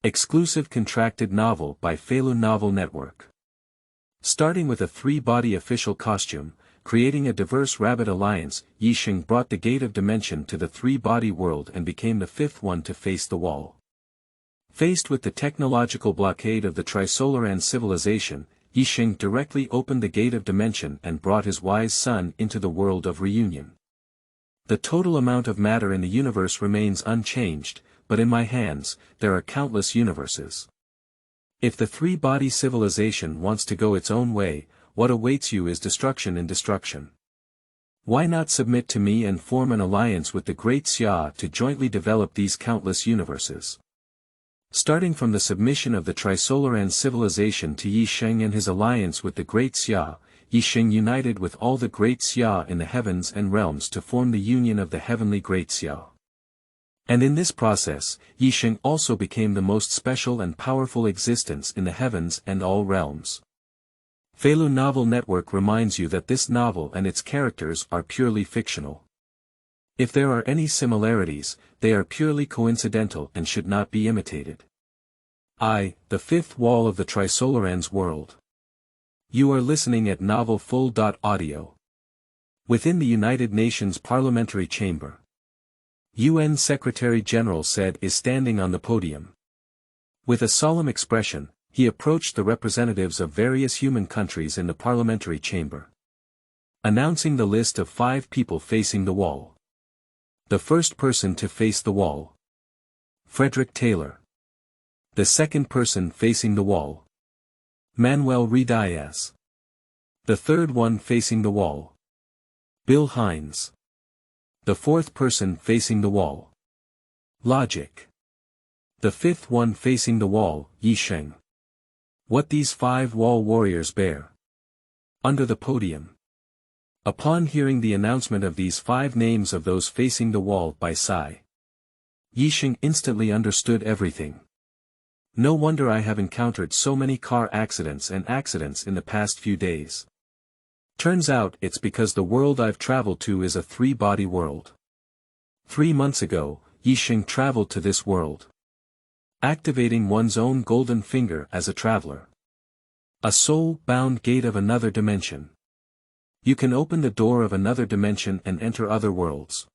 Exclusive contracted novel by Feilu Novel Network. Starting with a three-body official costume, creating a diverse rabbit alliance, Sheng brought the Gate of Dimension to the three-body world and became the fifth one to face the wall. Faced with the technological blockade of the Trisolarans civilization, Sheng directly opened the Gate of Dimension and brought his wise son into the world of reunion. The total amount of matter in the universe remains unchanged, but in my hands, there are countless universes. If the three-body civilization wants to go its own way, what awaits you is destruction and destruction. Why not submit to me and form an alliance with the Great Xia to jointly develop these countless universes? Starting from the submission of the Trisolarans civilization to Sheng and his alliance with the Great Xia, Sheng united with all the Great Xia in the heavens and realms to form the union of the heavenly Great Xia. And in this process, Sheng also became the most special and powerful existence in the heavens and all realms. Feilu Novel Network reminds you that this novel and its characters are purely fictional. If there are any similarities, they are purely coincidental and should not be imitated. The fifth wall of the Trisolarans world. You are listening at novelfull.audio. Within the United Nations Parliamentary Chamber, UN Secretary-General said is standing on the podium. With a solemn expression, he approached the representatives of various human countries in the parliamentary chamber, announcing the list of 5 people facing the wall. The first person to face the wall, Frederick Taylor. The second person facing the wall, Manuel Diaz. The third one facing the wall, Bill Hines. The fourth person facing the wall, Logic. The fifth one facing the wall, Sheng. What these 5 wall warriors bear. Under the podium. Upon hearing the announcement of these 5 names of those facing the wall by Sai, Sheng instantly understood everything. No wonder I have encountered so many car accidents and accidents in the past few days. Turns out it's because the world I've traveled to is a three-body world. 3 months ago, Sheng traveled to this world, activating one's own golden finger as a traveler. A soul-bound gate of another dimension. You can open the door of another dimension and enter other worlds.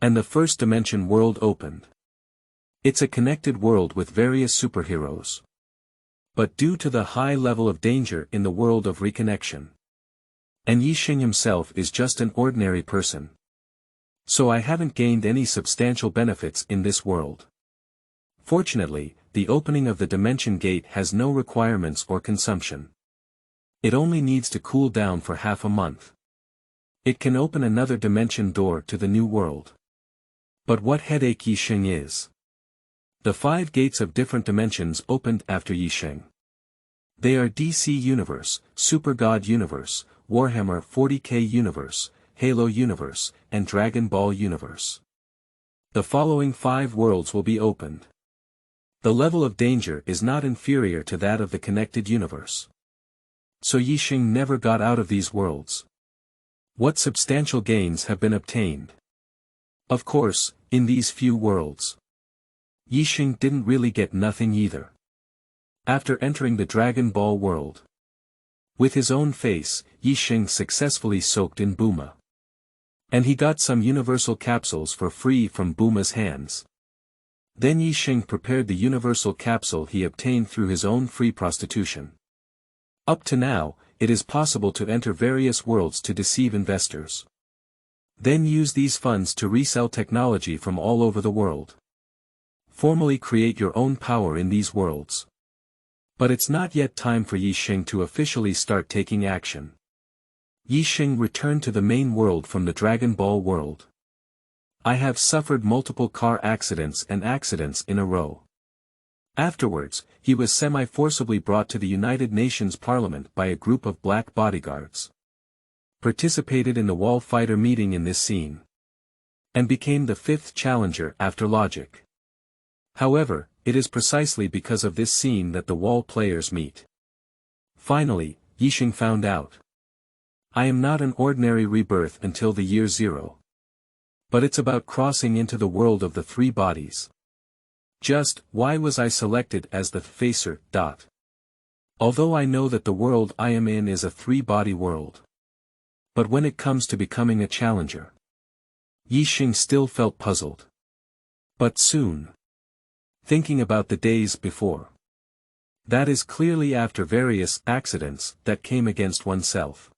And the first dimension world opened. It's a connected world with various superheroes. But due to the high level of danger in the world of reconnection, and Sheng himself is just an ordinary person. So I haven't gained any substantial benefits in this world. Fortunately, the opening of the dimension gate has no requirements or consumption. It only needs to cool down for half a month. It can open another dimension door to the new world. But what headache Sheng is. The 5 gates of different dimensions opened after Sheng. They are DC Universe, Super God Universe, Warhammer 40k Universe, Halo Universe, and Dragon Ball Universe. The following 5 worlds will be opened. The level of danger is not inferior to that of the connected universe. So Sheng never got out of these worlds. What substantial gains have been obtained? Of course, in these few worlds, Sheng didn't really get nothing either. After entering the Dragon Ball world, with his own face, Sheng successfully soaked in Buma. And he got some universal capsules for free from Buma's hands. Then Sheng prepared the universal capsule he obtained through his own free prostitution. Up to now, it is possible to enter various worlds to deceive investors. Then use these funds to resell technology from all over the world. Formally create your own power in these worlds. But it's not yet time for Sheng to officially start taking action. Sheng returned to the main world from the Dragon Ball world. I have suffered multiple car accidents and accidents in a row. Afterwards, he was semi-forcibly brought to the United Nations Parliament by a group of black bodyguards. Participated in the wall fighter meeting in this scene. And became the 5th challenger after Logic. However, it is precisely because of this scene that the wall players meet. Finally, Sheng found out. I am not an ordinary rebirth until the year 0. But it's about crossing into the world of the 3 bodies. Just, why was I selected as the facer? Although I know that the world I am in is a three-body world. But when it comes to becoming a challenger, Sheng still felt puzzled. But soon, thinking about the days before, that is clearly after various accidents that came against oneself,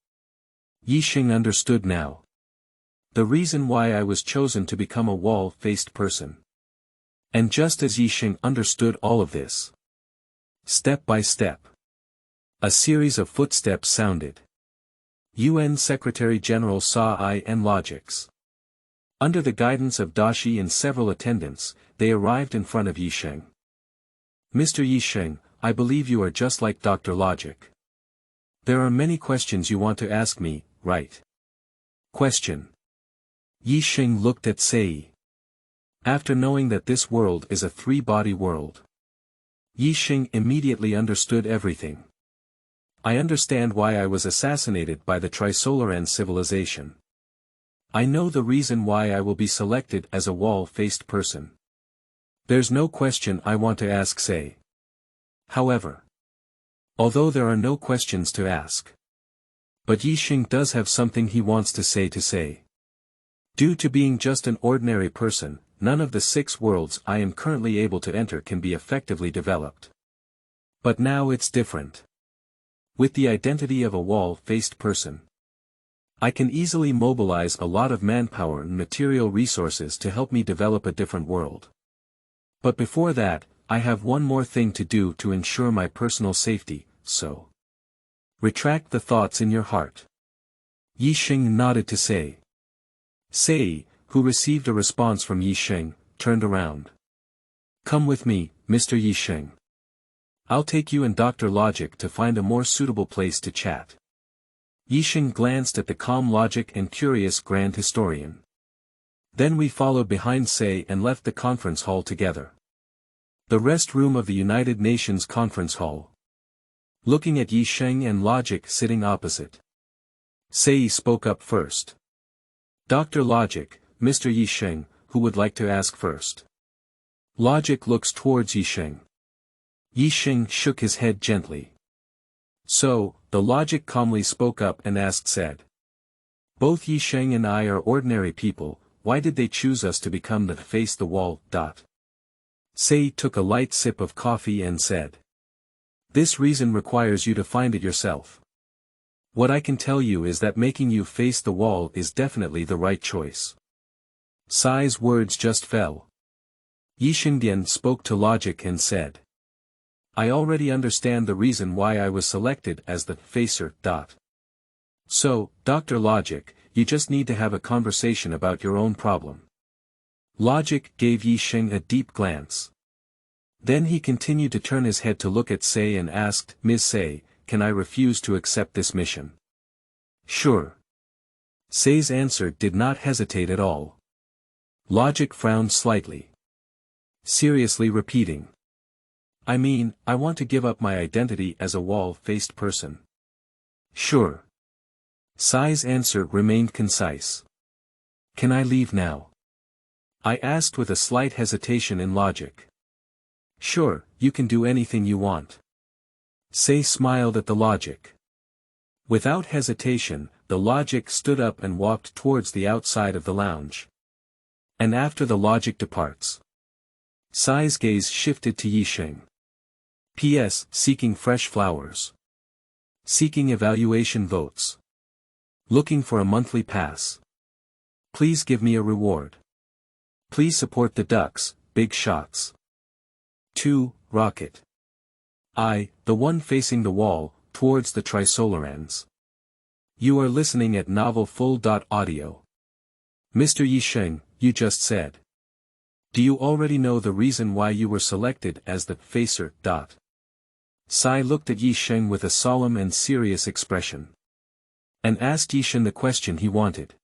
Sheng understood now the reason why I was chosen to become a wall-faced person. And just as Sheng understood all of this, step by step, a series of footsteps sounded. UN Secretary-General Sa I and Logics. Under the guidance of Daxia and several attendants, they arrived in front of Sheng. Mr. Sheng, I believe you are just like Dr. Logic. There are many questions you want to ask me, right? Question. Sheng looked at Sei. After knowing that this world is a three-body world, Sheng immediately understood everything. I understand why I was assassinated by the Trisolarans civilization. I know the reason why I will be selected as a wall-faced person. There's no question I want to ask Sei. However, although there are no questions to ask, but Sheng does have something he wants to say. Due to being just an ordinary person, none of the 6 worlds I am currently able to enter can be effectively developed. But now it's different. With the identity of a wall-faced person, I can easily mobilize a lot of manpower and material resources to help me develop a different world. But before that, I have one more thing to do to ensure my personal safety, so retract the thoughts in your heart. Sheng nodded to Sei. Sei, who received a response from Sheng, turned around. Come with me, Mr. Sheng. I'll take you and Dr. Logic to find a more suitable place to chat. Sheng glanced at the calm Logic and curious Grand Historian. Then we followed behind Sei and left the conference hall together. The rest room of the United Nations Conference Hall. Looking at Sheng and Logic sitting opposite, Sei spoke up first. Dr. Logic, Mr. Sheng, who would like to ask first? Logic looks towards Sheng. Sheng shook his head gently. So, the Logic calmly spoke up and said. Both Sheng and I are ordinary people, why did they choose us to become the face the wall? Sei took a light sip of coffee and said. This reason requires you to find it yourself. What I can tell you is that making you face the wall is definitely the right choice. Sai's words just fell. Sheng spoke to Logic and said. I already understand the reason why I was selected as the facer. So, Dr. Logic, you just need to have a conversation about your own problem. Logic gave Sheng a deep glance. Then he continued to turn his head to look at Sei and asked, Ms. Sei, can I refuse to accept this mission? Sure. Sei's answer did not hesitate at all. Logic frowned slightly. Seriously repeating. I mean, I want to give up my identity as a wall-faced person. Sure. Sai's answer remained concise. Can I leave now? I asked with a slight hesitation in Logic. Sure, you can do anything you want. Sei smiled at the Logic. Without hesitation, the Logic stood up and walked towards the outside of the lounge. And after the Logic departs, Sai's gaze shifted to Sheng. P.S. Seeking fresh flowers. Seeking evaluation votes. Looking for a monthly pass. Please give me a reward. Please support the ducks, big shots. 2. Rocket. I, the one facing the wall, towards the Trisolarans. You are listening at Novel Full.audio. Mr. Sheng, you just said. Do you already know the reason why you were selected as the facer? Sai looked at Sheng with a solemn and serious expression. And asked Sheng the question he wanted.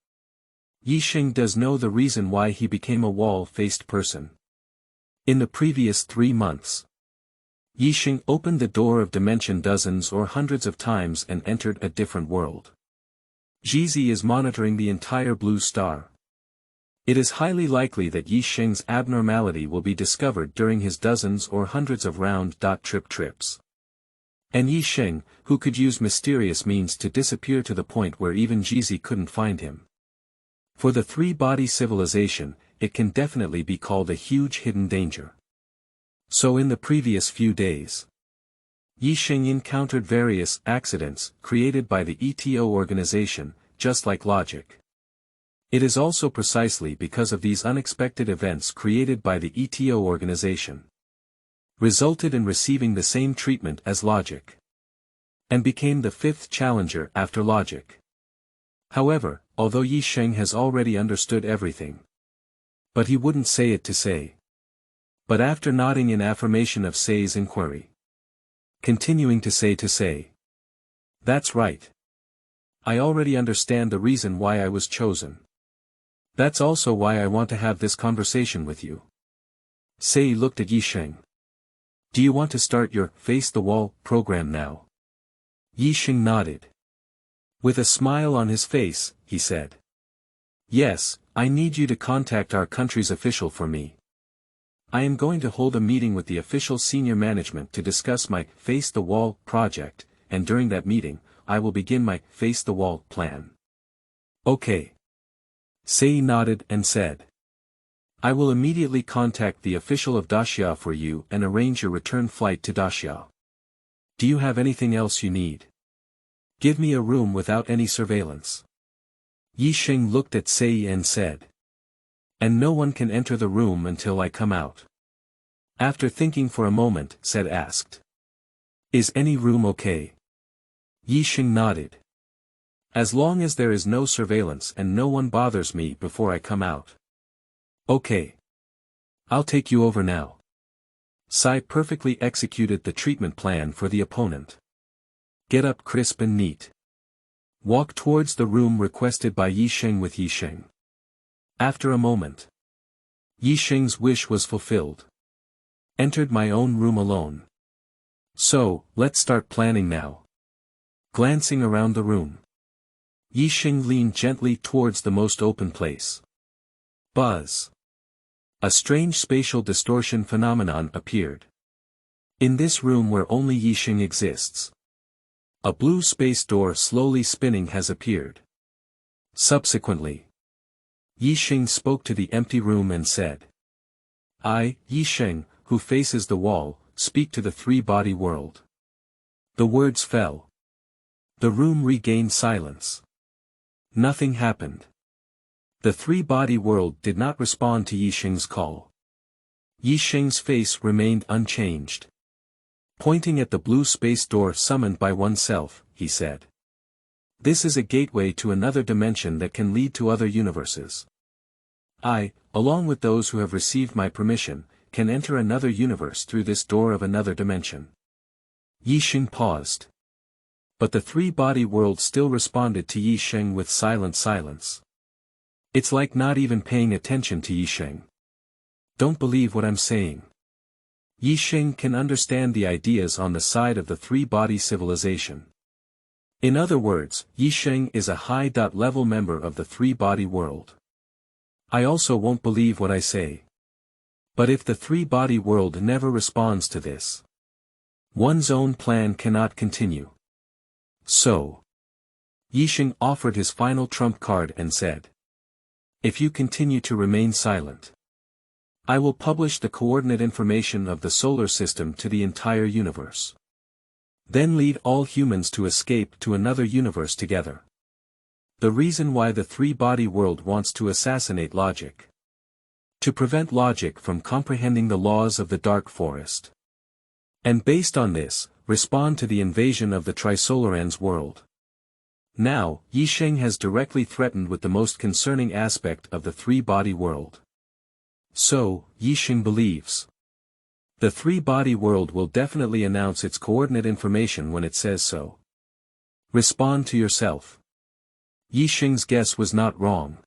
Sheng does know the reason why he became a wall-faced person. In the previous 3 months, Sheng opened the door of dimension dozens or hundreds of times and entered a different world. Zhizi is monitoring the entire blue star. It is highly likely that Yi Sheng's abnormality will be discovered during his dozens or hundreds of round-trip trips. And Yi Sheng, who could use mysterious means to disappear to the point where even Zhizi couldn't find him. For the three-body civilization, it can definitely be called a huge hidden danger. So in the previous few days, Yi Sheng encountered various accidents created by the ETO organization, just like logic. It is also precisely because of these unexpected events created by the ETO organization, resulted in receiving the same treatment as logic, and became the fifth challenger after logic. However, although Yi Sheng has already understood everything, but he wouldn't say it to Sei. But after nodding in affirmation of Sei's inquiry, continuing to say, "That's right. I already understand the reason why I was chosen. That's also why I want to have this conversation with you." Sei looked at Yi Sheng. "Do you want to start your Face the Wall program now?" Yi Sheng nodded. With a smile on his face, he said, "Yes, I need you to contact our country's official for me. I am going to hold a meeting with the official senior management to discuss my Face the Wall project, and during that meeting, I will begin my Face the Wall plan." "Okay." Sei nodded and said, "I will immediately contact the official of Daxia for you and arrange your return flight to Daxia. Do you have anything else you need? Give me a room without any surveillance." Yi Sheng looked at Sei and said, "And no one can enter the room until I come out." After thinking for a moment, Sei asked, "Is any room okay?" Yi Sheng nodded. "As long as there is no surveillance and no one bothers me before I come out." "Okay. I'll take you over now." Sei perfectly executed the treatment plan for the opponent. Get up crisp and neat. Walk towards the room requested by Yi Sheng with Yi Sheng. After a moment, Yi Sheng's wish was fulfilled. Entered my own room alone. So, let's start planning now. Glancing around the room, Yi Sheng leaned gently towards the most open place. Buzz. A strange spatial distortion phenomenon appeared. In this room where only Yi Sheng exists, a blue space door slowly spinning has appeared. Subsequently, Yi Sheng spoke to the empty room and said, "I, Yi Sheng, who faces the wall, speak to the three-body world." The words fell. The room regained silence. Nothing happened. The three-body world did not respond to Yi Sheng's call. Yi Sheng's face remained unchanged. Pointing at the blue space door summoned by oneself, he said, "This is a gateway to another dimension that can lead to other universes. I, along with those who have received my permission, can enter another universe through this door of another dimension." Yi Sheng paused. But the three-body world still responded to Yi Sheng with silent silence. It's like not even paying attention to Yi Sheng. Don't believe what I'm saying. Yi Sheng can understand the ideas on the side of the three-body civilization. In other words, Yi Sheng is a high-level member of the three-body world. I also won't believe what I say. But if the three-body world never responds to this, one's own plan cannot continue. So, Yi Sheng offered his final trump card and said, "If you continue to remain silent, I will publish the coordinate information of the solar system to the entire universe. Then lead all humans to escape to another universe together." The reason why the three-body world wants to assassinate logic. To prevent logic from comprehending the laws of the dark forest. And based on this, respond to the invasion of the Trisolarans world. Now, Yi Sheng has directly threatened with the most concerning aspect of the three-body world. So, Yi Sheng believes, the three-body world will definitely announce its coordinate information when it says so. Respond to yourself. Yi Sheng's guess was not wrong.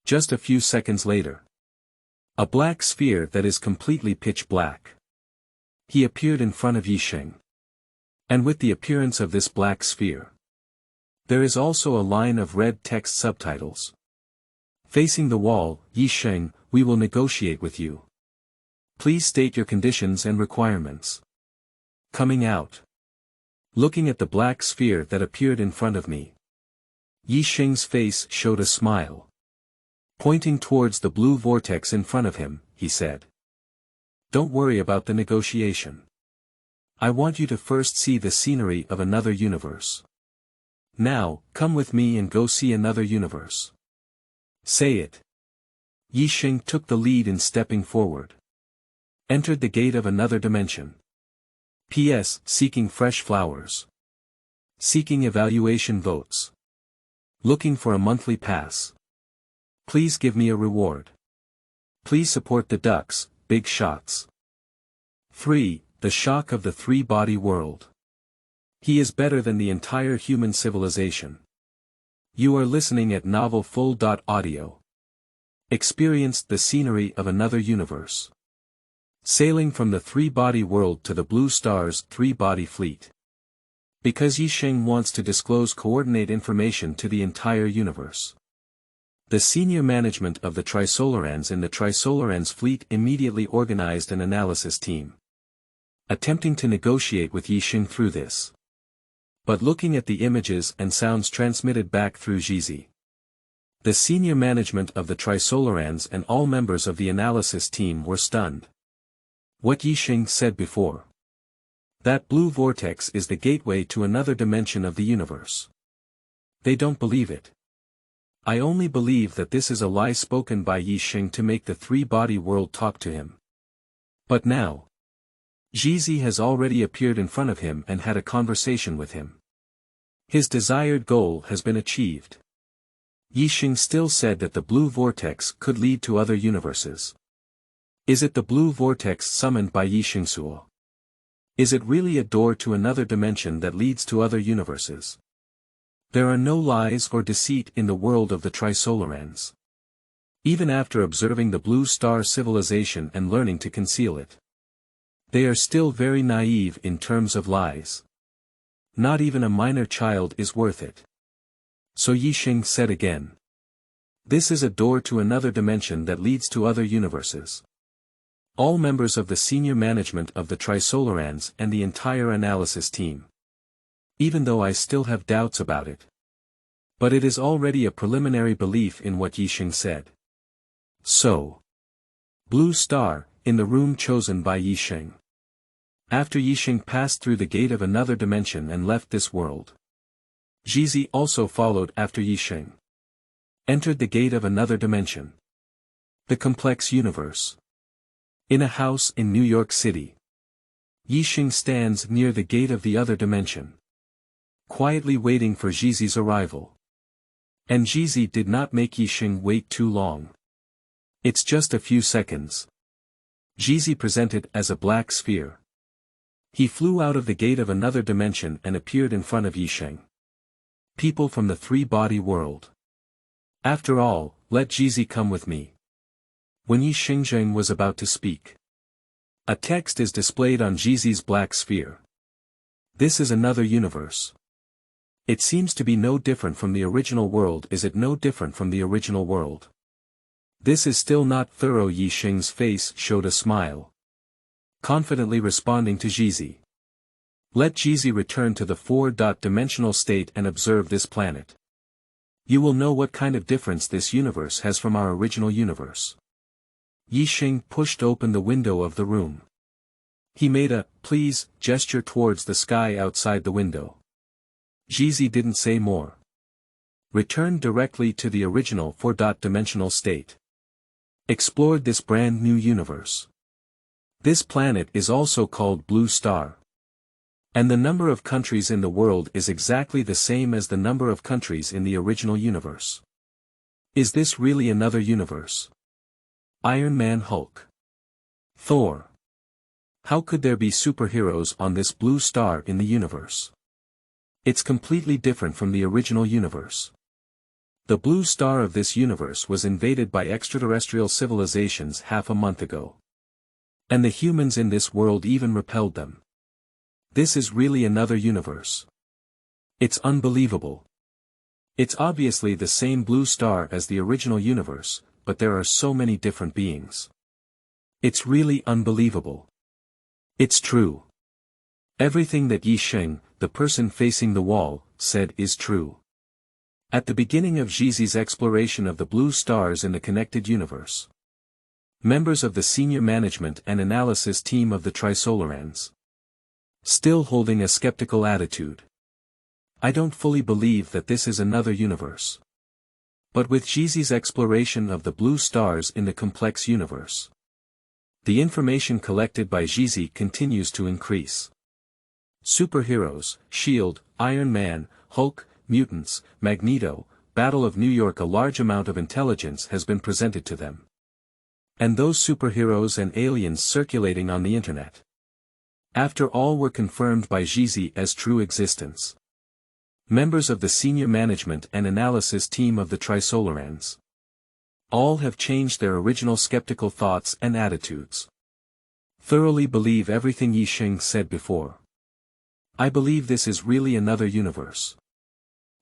Just a few seconds later, a black sphere that is completely pitch black. He appeared in front of Yi Sheng. And with the appearance of this black sphere, there is also a line of red text subtitles. Facing the wall, Yi Sheng, we will negotiate with you. Please state your conditions and requirements. Coming out. Looking at the black sphere that appeared in front of me. Yi Sheng's face showed a smile. Pointing towards the blue vortex in front of him, he said. Don't worry about the negotiation. I want you to first see the scenery of another universe. Now, come with me and go see another universe. Say it. Yi Sheng took the lead in stepping forward. Entered the gate of another dimension. P.S. Seeking fresh flowers. Seeking evaluation votes. Looking for a monthly pass. Please give me a reward. Please support the ducks, big shots. 3. The shock of the three-body world. He is better than the entire human civilization. You are listening at Novel Full. Audio. Experienced the scenery of another universe. Sailing from the three-body world to the Blue Star's three-body fleet. Because Yi Sheng wants to disclose coordinate information to the entire universe. The senior management of the Trisolarans in the Trisolarans fleet immediately organized an analysis team. Attempting to negotiate with Yi Sheng through this. But looking at the images and sounds transmitted back through Zhizi. The senior management of the Trisolarans and all members of the analysis team were stunned. What Yi Sheng said before. That blue vortex is the gateway to another dimension of the universe. They don't believe it. I only believe that this is a lie spoken by Yi Sheng to make the three-body world talk to him. But now. Zhizi has already appeared in front of him and had a conversation with him. His desired goal has been achieved. Yi Sheng still said that the blue vortex could lead to other universes. Is it the blue vortex summoned by Yi Sheng Suo? Is it really a door to another dimension that leads to other universes? There are no lies or deceit in the world of the Trisolarans. Even after observing the Blue Star civilization and learning to conceal it. They are still very naive in terms of lies. Not even a minor child is worth it. So Yi Sheng said again. This is a door to another dimension that leads to other universes. All members of the senior management of the Trisolarans and the entire analysis team. Even though I still have doubts about it. But it is already a preliminary belief in what Yi Sheng said. So. Blue Star, in the room chosen by Yi Sheng. After Yi Sheng passed through the gate of another dimension and left this world. Zhizi also followed after Yi Sheng. Entered the gate of another dimension. The complex universe. In a house in New York City. Yi Sheng stands near the gate of the other dimension. Quietly waiting for Zhizi's arrival. And Zhizi did not make Yi Sheng wait too long. It's just a few seconds. Zhizi presented as a black sphere. He flew out of the gate of another dimension and appeared in front of Yi Sheng. People from the three-body world. After all, let Zhizi come with me. When Yi Sheng was about to speak. A text is displayed on Zhizi's black sphere. This is another universe. It seems to be no different from the original world. Is it no different from the original world? This is still not thorough. Yi Sheng's face showed a smile. Confidently responding to Zhizi. Let Zhizi return to the four-dimensional state and observe this planet. You will know what kind of difference this universe has from our original universe. Yi Sheng pushed open the window of the room. He made a, please, gesture towards the sky outside the window. Zhizi didn't say more. Returned directly to the original four-dimensional state. Explored this brand new universe. This planet is also called Blue Star. And the number of countries in the world is exactly the same as the number of countries in the original universe. Is this really another universe? Iron Man, Hulk. Thor. How could there be superheroes on this blue star in the universe? It's completely different from the original universe. The blue star of this universe was invaded by extraterrestrial civilizations half a month ago. And the humans in this world even repelled them. This is really another universe. It's unbelievable. It's obviously the same blue star as the original universe, but there are so many different beings. It's really unbelievable. It's true. Everything that Sheng, the person facing the wall, said is true. At the beginning of Zhizi's exploration of the blue stars in the connected universe, members of the senior management and analysis team of the Trisolarans, still holding a skeptical attitude. I don't fully believe that this is another universe. But with Zhizi's exploration of the blue stars in the complex universe, the information collected by Zhizi continues to increase. Superheroes, S.H.I.E.L.D., Iron Man, Hulk, mutants, Magneto, Battle of New York. A large amount of intelligence has been presented to them. And those superheroes and aliens circulating on the internet, after all, were confirmed by Zhizi as true existence. Members of the senior management and analysis team of the Trisolarans, all have changed their original skeptical thoughts and attitudes. Thoroughly believe everything Sheng said before. I believe this is really another universe.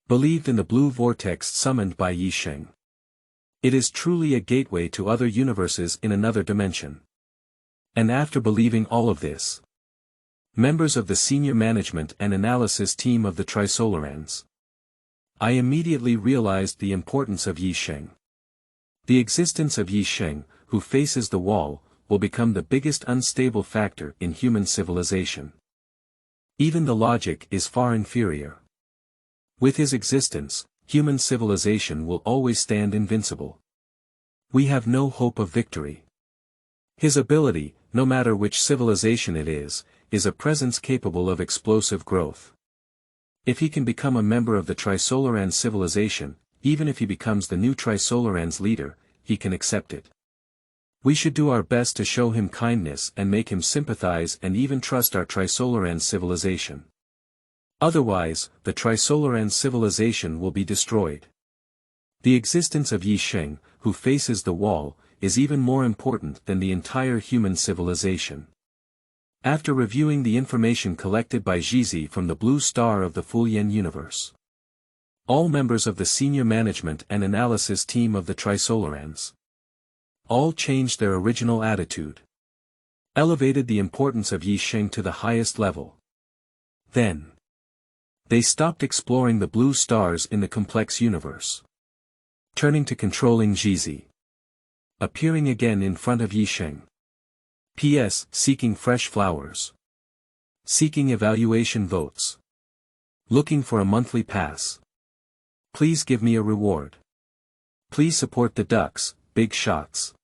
Believed in the blue vortex summoned by Sheng. It is truly a gateway to other universes in another dimension. And after believing all of this, members of the senior management and analysis team of the Trisolarans, I immediately realized the importance of Sheng. The existence of Sheng, who faces the wall, will become the biggest unstable factor in human civilization. Even the logic is far inferior. With his existence, human civilization will always stand invincible. We have no hope of victory. His ability, no matter which civilization it is a presence capable of explosive growth. If he can become a member of the Trisolaran civilization, even if he becomes the new Trisolarans leader, he can accept it. We should do our best to show him kindness and make him sympathize and even trust our Trisolaran civilization. Otherwise, the Trisolaran civilization will be destroyed. The existence of Sheng, who faces the wall, is even more important than the entire human civilization. After reviewing the information collected by Zhizi from the blue star of the Fulian universe, all members of the senior management and analysis team of the Trisolarans, all changed their original attitude. Elevated the importance of Sheng to the highest level. Then, they stopped exploring the blue stars in the complex universe, turning to controlling Zhizi. Appearing again in front of Sheng. P.S. Seeking fresh flowers. Seeking evaluation votes. Looking for a monthly pass. Please give me a reward. Please support the ducks, big shots.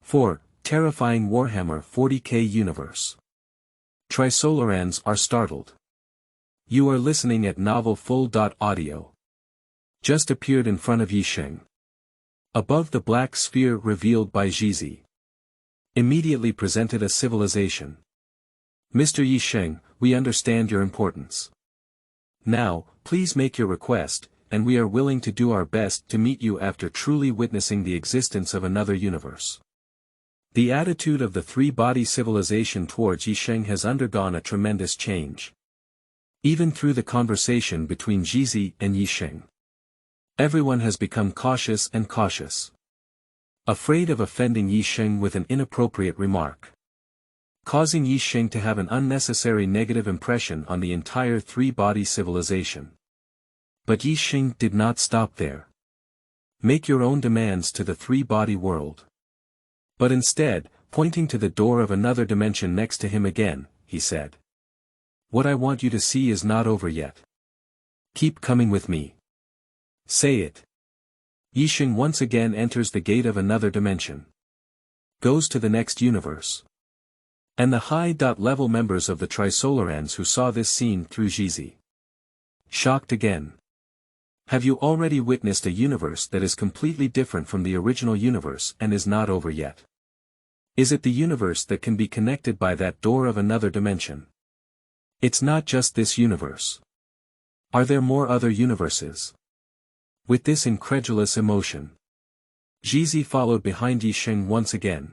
4. Terrifying Warhammer 40k universe. Trisolarans are startled. You are listening at novelfull.audio. Just appeared in front of Sheng. Above the black sphere revealed by Zhizi. Immediately presented a civilization. Mr. Sheng, we understand your importance. Now, please make your request, and we are willing to do our best to meet you after truly witnessing the existence of another universe. The attitude of the three-body civilization towards Sheng has undergone a tremendous change. Even through the conversation between Zhizi and Sheng, everyone has become cautious and cautious. Afraid of offending Sheng with an inappropriate remark, causing Sheng to have an unnecessary negative impression on the entire three-body civilization. But Sheng did not stop there. Make your own demands to the three-body world. But instead, pointing to the door of another dimension next to him again, he said, "What I want you to see is not over yet. Keep coming with me." Say it. Sheng once again enters the gate of another dimension. Goes to the next universe. And the high-level members of the Trisolarans who saw this scene through Zhizi. Shocked again. Have you already witnessed a universe that is completely different from the original universe and is not over yet? Is it the universe that can be connected by that door of another dimension? It's not just this universe. Are there more other universes? With this incredulous emotion, Zhizi followed behind Sheng once again.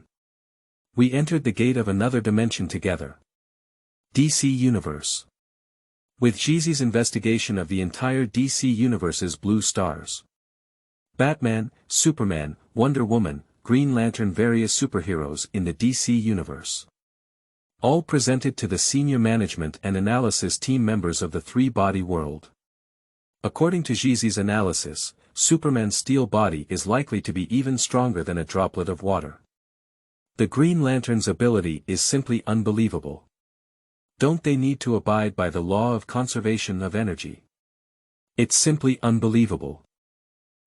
We entered the gate of another dimension together. DC Universe. With Zhizi's investigation of the entire DC universe's blue stars. Batman, Superman, Wonder Woman, Green Lantern, various superheroes in the DC universe. All presented to the senior management and analysis team members of the three-body world. According to Zhizi's analysis, Superman's steel body is likely to be even stronger than a droplet of water. The Green Lantern's ability is simply unbelievable. Don't they need to abide by the law of conservation of energy? It's simply unbelievable.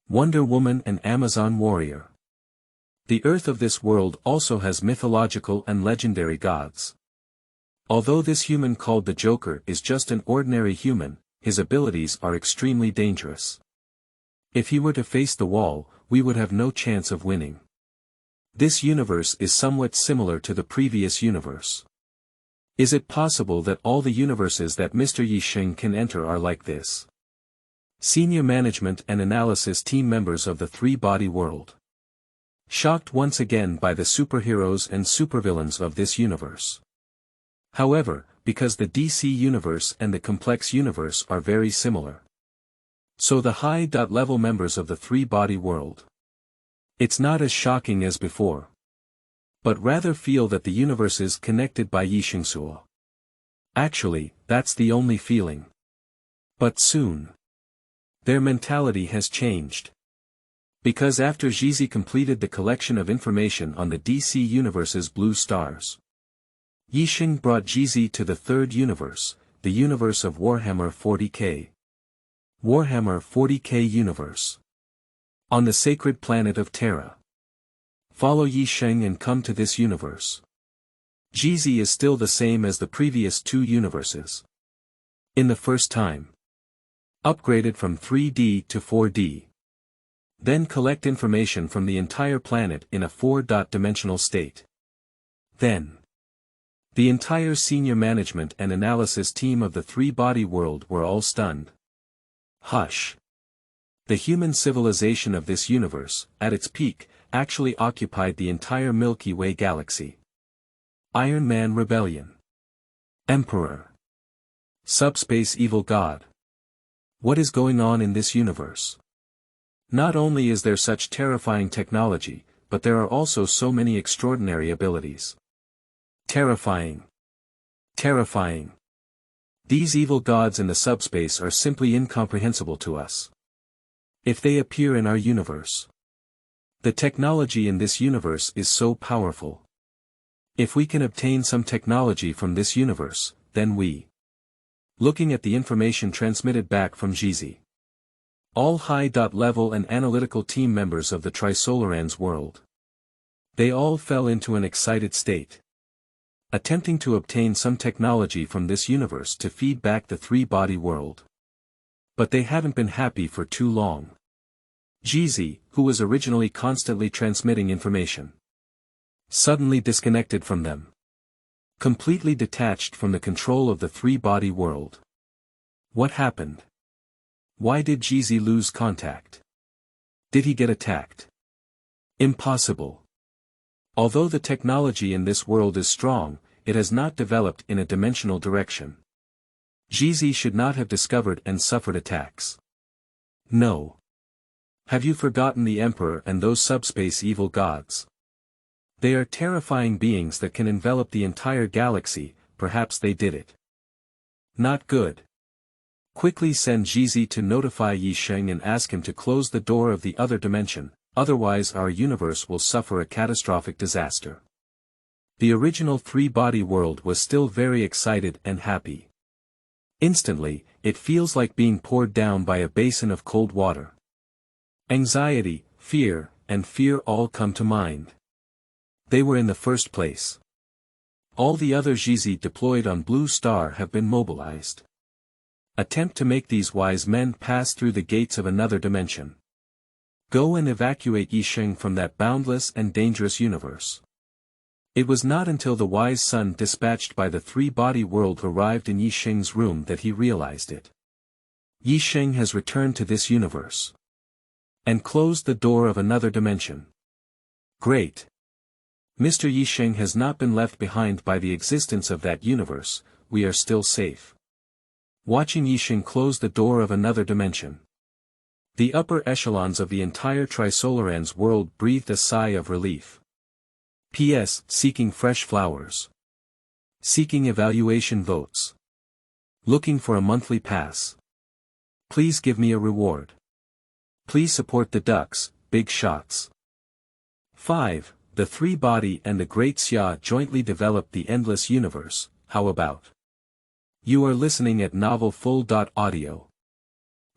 Wonder Woman and Amazon warrior. The Earth of this world also has mythological and legendary gods. Although this human called the Joker is just an ordinary human, his abilities are extremely dangerous. If he were to face the wall, we would have no chance of winning. This universe is somewhat similar to the previous universe. Is it possible that all the universes that Mr. Sheng can enter are like this? Senior management and analysis team members of the three-body world. Shocked once again by the superheroes and supervillains of this universe. However, because the DC universe and the complex universe are very similar. So the high-level members of the three-body world. It's not as shocking as before. But rather feel that the universe is connected by Yishengsuo. Actually, that's the only feeling. But soon. Their mentality has changed. Because after Zhizi completed the collection of information on the DC universe's blue stars, Yisheng brought Zhizi to the third universe, the universe of Warhammer 40k. Warhammer 40k universe. On the sacred planet of Terra. Follow Yisheng and come to this universe. Zhizi is still the same as the previous two universes. In the first time. Upgraded from 3D to 4D. Then collect information from the entire planet in a 4-dimensional state. Then. The entire senior management and analysis team of the three-body world were all stunned. Hush. The human civilization of this universe, at its peak, actually occupied the entire Milky Way galaxy. Iron Man Rebellion. Emperor. Subspace Evil God. What is going on in this universe? Not only is there such terrifying technology, but there are also so many extraordinary abilities. Terrifying. Terrifying. These evil gods in the subspace are simply incomprehensible to us. If they appear in our universe. The technology in this universe is so powerful. If we can obtain some technology from this universe, then we. Looking at the information transmitted back from Zhizi. All high-level and analytical team members of the Trisolarans world. They all fell into an excited state. Attempting to obtain some technology from this universe to feed back the three-body world. But they haven't been happy for too long. Zhizi, who was originally constantly transmitting information, suddenly disconnected from them. Completely detached from the control of the three-body world. What happened? Why did Zhizi lose contact? Did he get attacked? Impossible. Although the technology in this world is strong, it has not developed in a dimensional direction. Zhizi should not have discovered and suffered attacks. No. Have you forgotten the Emperor and those subspace evil gods? They are terrifying beings that can envelop the entire galaxy, perhaps they did it. Not good. Quickly send Zhizi to notify Yisheng and ask him to close the door of the other dimension, otherwise our universe will suffer a catastrophic disaster. The original three-body world was still very excited and happy. Instantly, it feels like being poured down by a basin of cold water. Anxiety, fear, and fear all come to mind. They were in the first place. All the other Zhizi deployed on Blue Star have been mobilized. Attempt to make these wise men pass through the gates of another dimension. Go and evacuate Yisheng from that boundless and dangerous universe. It was not until the wise son dispatched by the three-body world arrived in Yisheng's room that he realized it. Yisheng has returned to this universe. And closed the door of another dimension. Great. Mr. Yisheng has not been left behind by the existence of that universe, we are still safe. watching Yixing close the door of another dimension. The upper echelons of the entire Trisolarans world breathed a sigh of relief. P.S. Seeking fresh flowers. Seeking evaluation votes. Looking for a monthly pass. Please give me a reward. Please support the ducks, big shots. 5. The three-body and the Great Xia jointly developed the endless universe. How about? You are listening at novelfull.audio.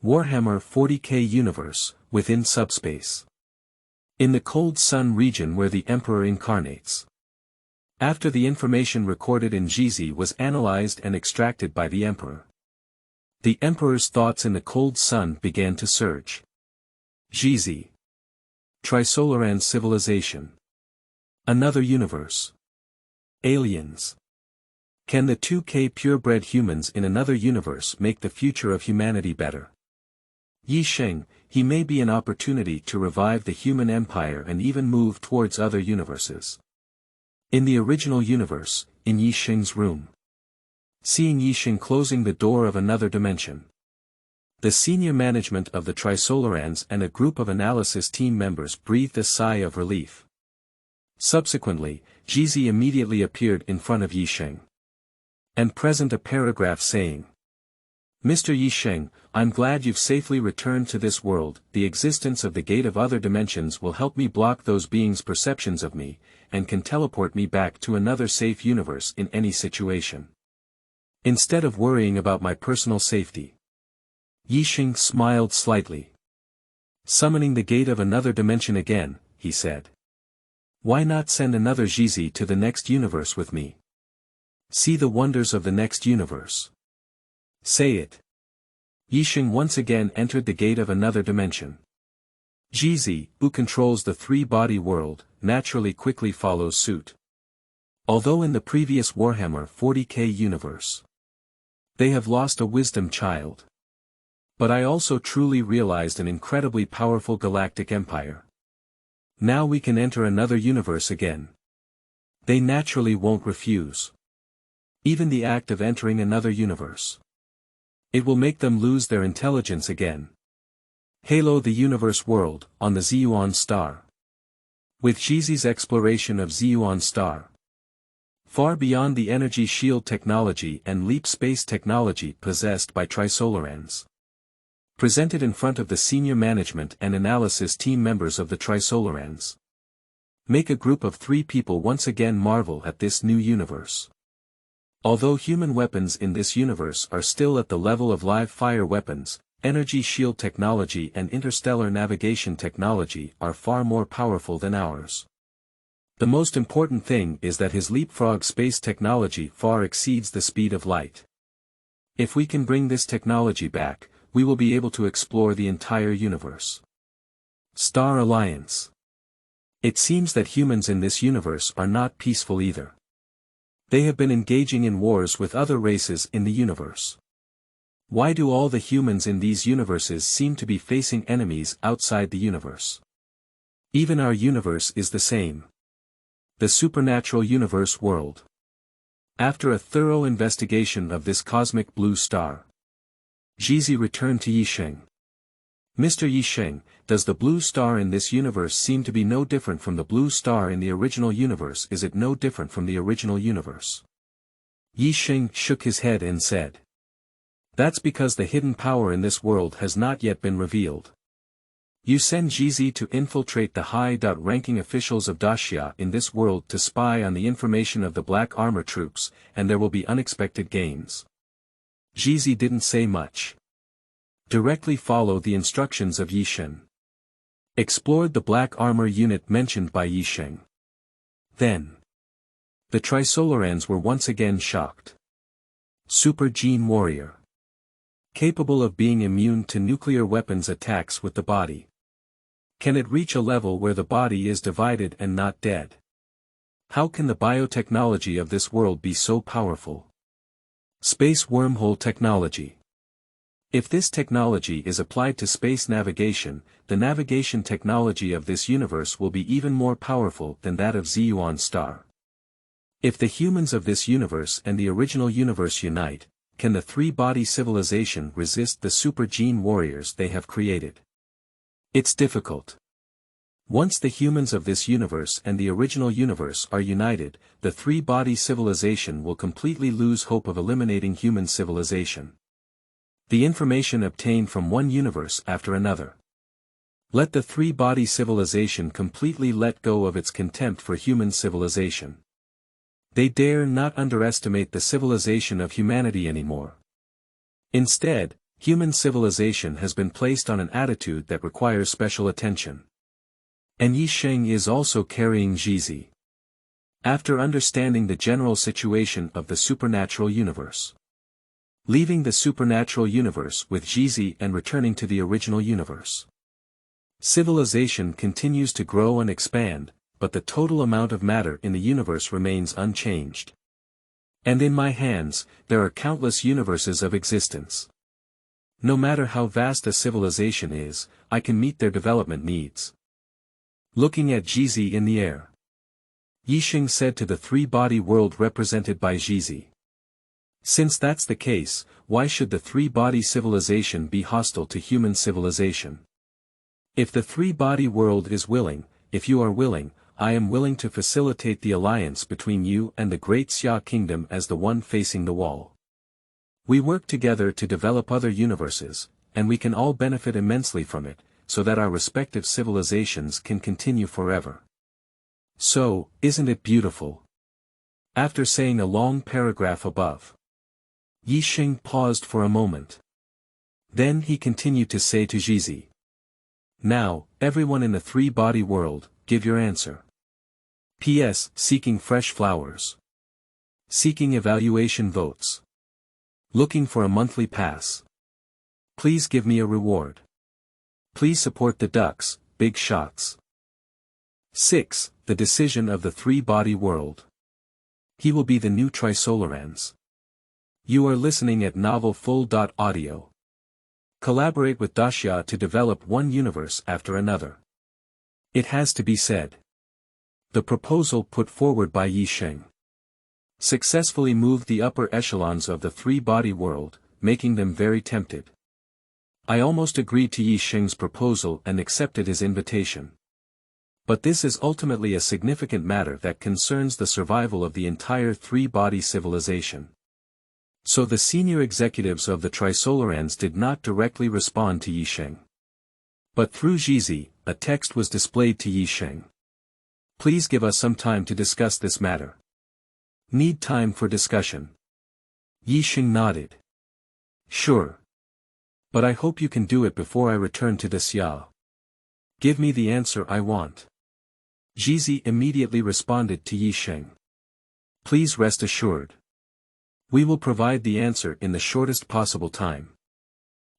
Warhammer 40k Universe, within subspace. In the cold sun region where the Emperor incarnates. After the information recorded in Zhizi was analyzed and extracted by the Emperor, the Emperor's thoughts in the cold sun began to surge. Zhizi. Trisolaran civilization. Another universe. Aliens. Can the 2K purebred humans in another universe make the future of humanity better? Sheng, he may be an opportunity to revive the human empire and even move towards other universes. In the original universe, in Sheng's room. Seeing Sheng closing the door of another dimension. The senior management of the Trisolarans and a group of analysis team members breathed a sigh of relief. Subsequently, Zhizi immediately appeared in front of Sheng. And present a paragraph saying, Mr. Sheng, I'm glad you've safely returned to this world. The existence of the gate of other dimensions will help me block those beings' perceptions of me, and can teleport me back to another safe universe in any situation. Instead of worrying about my personal safety. Sheng smiled slightly. Summoning the gate of another dimension again, he said. Why not send another Zhizi to the next universe with me? See the wonders of the next universe. Say it. Sheng once again entered the gate of another dimension. Zhizi, who controls the three-body world, naturally quickly follows suit. Although in the previous Warhammer 40k universe, they have lost a wisdom child. But I also truly realized an incredibly powerful galactic empire. Now we can enter another universe again. They naturally won't refuse. Even the act of entering another universe. It will make them lose their intelligence again. Halo the universe world, on the Ziyuan star. With Zhizi's exploration of Ziyuan star. Far beyond the energy shield technology and leap space technology possessed by Trisolarans. Presented in front of the senior management and analysis team members of the Trisolarans. Make a group of 3 people once again marvel at this new universe. Although human weapons in this universe are still at the level of live fire weapons, energy shield technology and interstellar navigation technology are far more powerful than ours. The most important thing is that his leapfrog space technology far exceeds the speed of light. If we can bring this technology back, we will be able to explore the entire universe. Star Alliance. It seems that humans in this universe are not peaceful either. They have been engaging in wars with other races in the universe. Why do all the humans in these universes seem to be facing enemies outside the universe? Even our universe is the same. The supernatural universe world. After a thorough investigation of this cosmic blue star, Zhizi returned to Sheng. Mr. Sheng, does the blue star in this universe seem to be no different from the blue star in the original universe? Is it no different from the original universe? Sheng shook his head and said. That's because the hidden power in this world has not yet been revealed. You send Zhizi to infiltrate the high-ranking officials of Daxia in this world to spy on the information of the black armor troops, and there will be unexpected gains. Zhizi didn't say much. Directly follow the instructions of Sheng. Explored the black armor unit mentioned by Sheng. Then. The Trisolarans were once again shocked. Super Gene Warrior. Capable of being immune to nuclear weapons attacks with the body. Can it reach a level where the body is divided and not dead? How can the biotechnology of this world be so powerful? Space wormhole technology. If this technology is applied to space navigation, the navigation technology of this universe will be even more powerful than that of Ziyuan star. If the humans of this universe and the original universe unite, can the three-body civilization resist the super gene warriors they have created? It's difficult. Once the humans of this universe and the original universe are united, the three-body civilization will completely lose hope of eliminating human civilization. The information obtained from one universe after another. Let the three-body civilization completely let go of its contempt for human civilization. They dare not underestimate the civilization of humanity anymore. Instead, human civilization has been placed on an attitude that requires special attention. And Sheng is also carrying Zhizi. After understanding the general situation of the supernatural universe. Leaving the supernatural universe with Zhizi and returning to the original universe. Civilization continues to grow and expand, but the total amount of matter in the universe remains unchanged. And in my hands, there are countless universes of existence. No matter how vast a civilization is, I can meet their development needs. Looking at Zhizi in the air. Sheng said to the three-body world represented by Zhizi. Since that's the case, why should the three-body civilization be hostile to human civilization? If the three-body world is willing, if you are willing, I am willing to facilitate the alliance between you and the Great Xia kingdom as the one facing the wall. We work together to develop other universes, and we can all benefit immensely from it, so that our respective civilizations can continue forever. So, isn't it beautiful? After saying a long paragraph above, Sheng paused for a moment. Then he continued to say to Zhizi. Now, everyone in the three-body world, give your answer. P.S. Seeking fresh flowers. Seeking evaluation votes. Looking for a monthly pass. Please give me a reward. Please support the ducks, big shots. 6. The decision of the three-body world. He will be the new Trisolarans. You are listening at novelfull.audio. Collaborate with Daxia to develop one universe after another. It has to be said. The proposal put forward by Sheng successfully moved the upper echelons of the three-body world, making them very tempted. I almost agreed to Sheng's proposal and accepted his invitation. But this is ultimately a significant matter that concerns the survival of the entire three-body civilization. So the senior executives of the Trisolarans did not directly respond to Sheng. But through Zhizi, a text was displayed to Sheng. Please give us some time to discuss this matter. Need time for discussion. Sheng nodded. Sure. But I hope you can do it before I return to Daxia. Give me the answer I want. Zhizi immediately responded to Sheng. Please rest assured. We will provide the answer in the shortest possible time.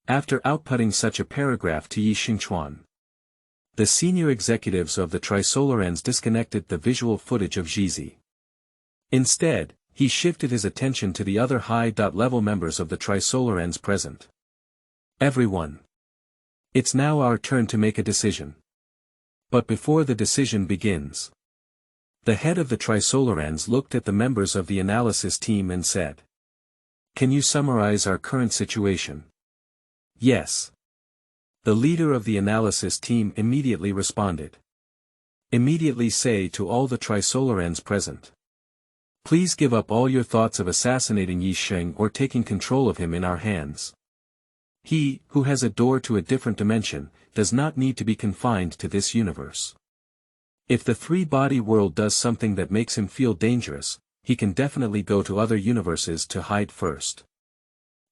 After outputting such a paragraph to Sheng, the senior executives of the Trisolarans disconnected the visual footage of Zhizi. Instead, he shifted his attention to the other high-level members of the Trisolarans present. Everyone. It's now our turn to make a decision. But before the decision begins, the head of the Trisolarans looked at the members of the analysis team and said, Can you summarize our current situation? Yes. The leader of the analysis team immediately responded. Immediately say to all the Trisolarans present. Please give up all your thoughts of assassinating Sheng or taking control of him in our hands. He, who has a door to a different dimension, does not need to be confined to this universe. If the three-body world does something that makes him feel dangerous, he can definitely go to other universes to hide first.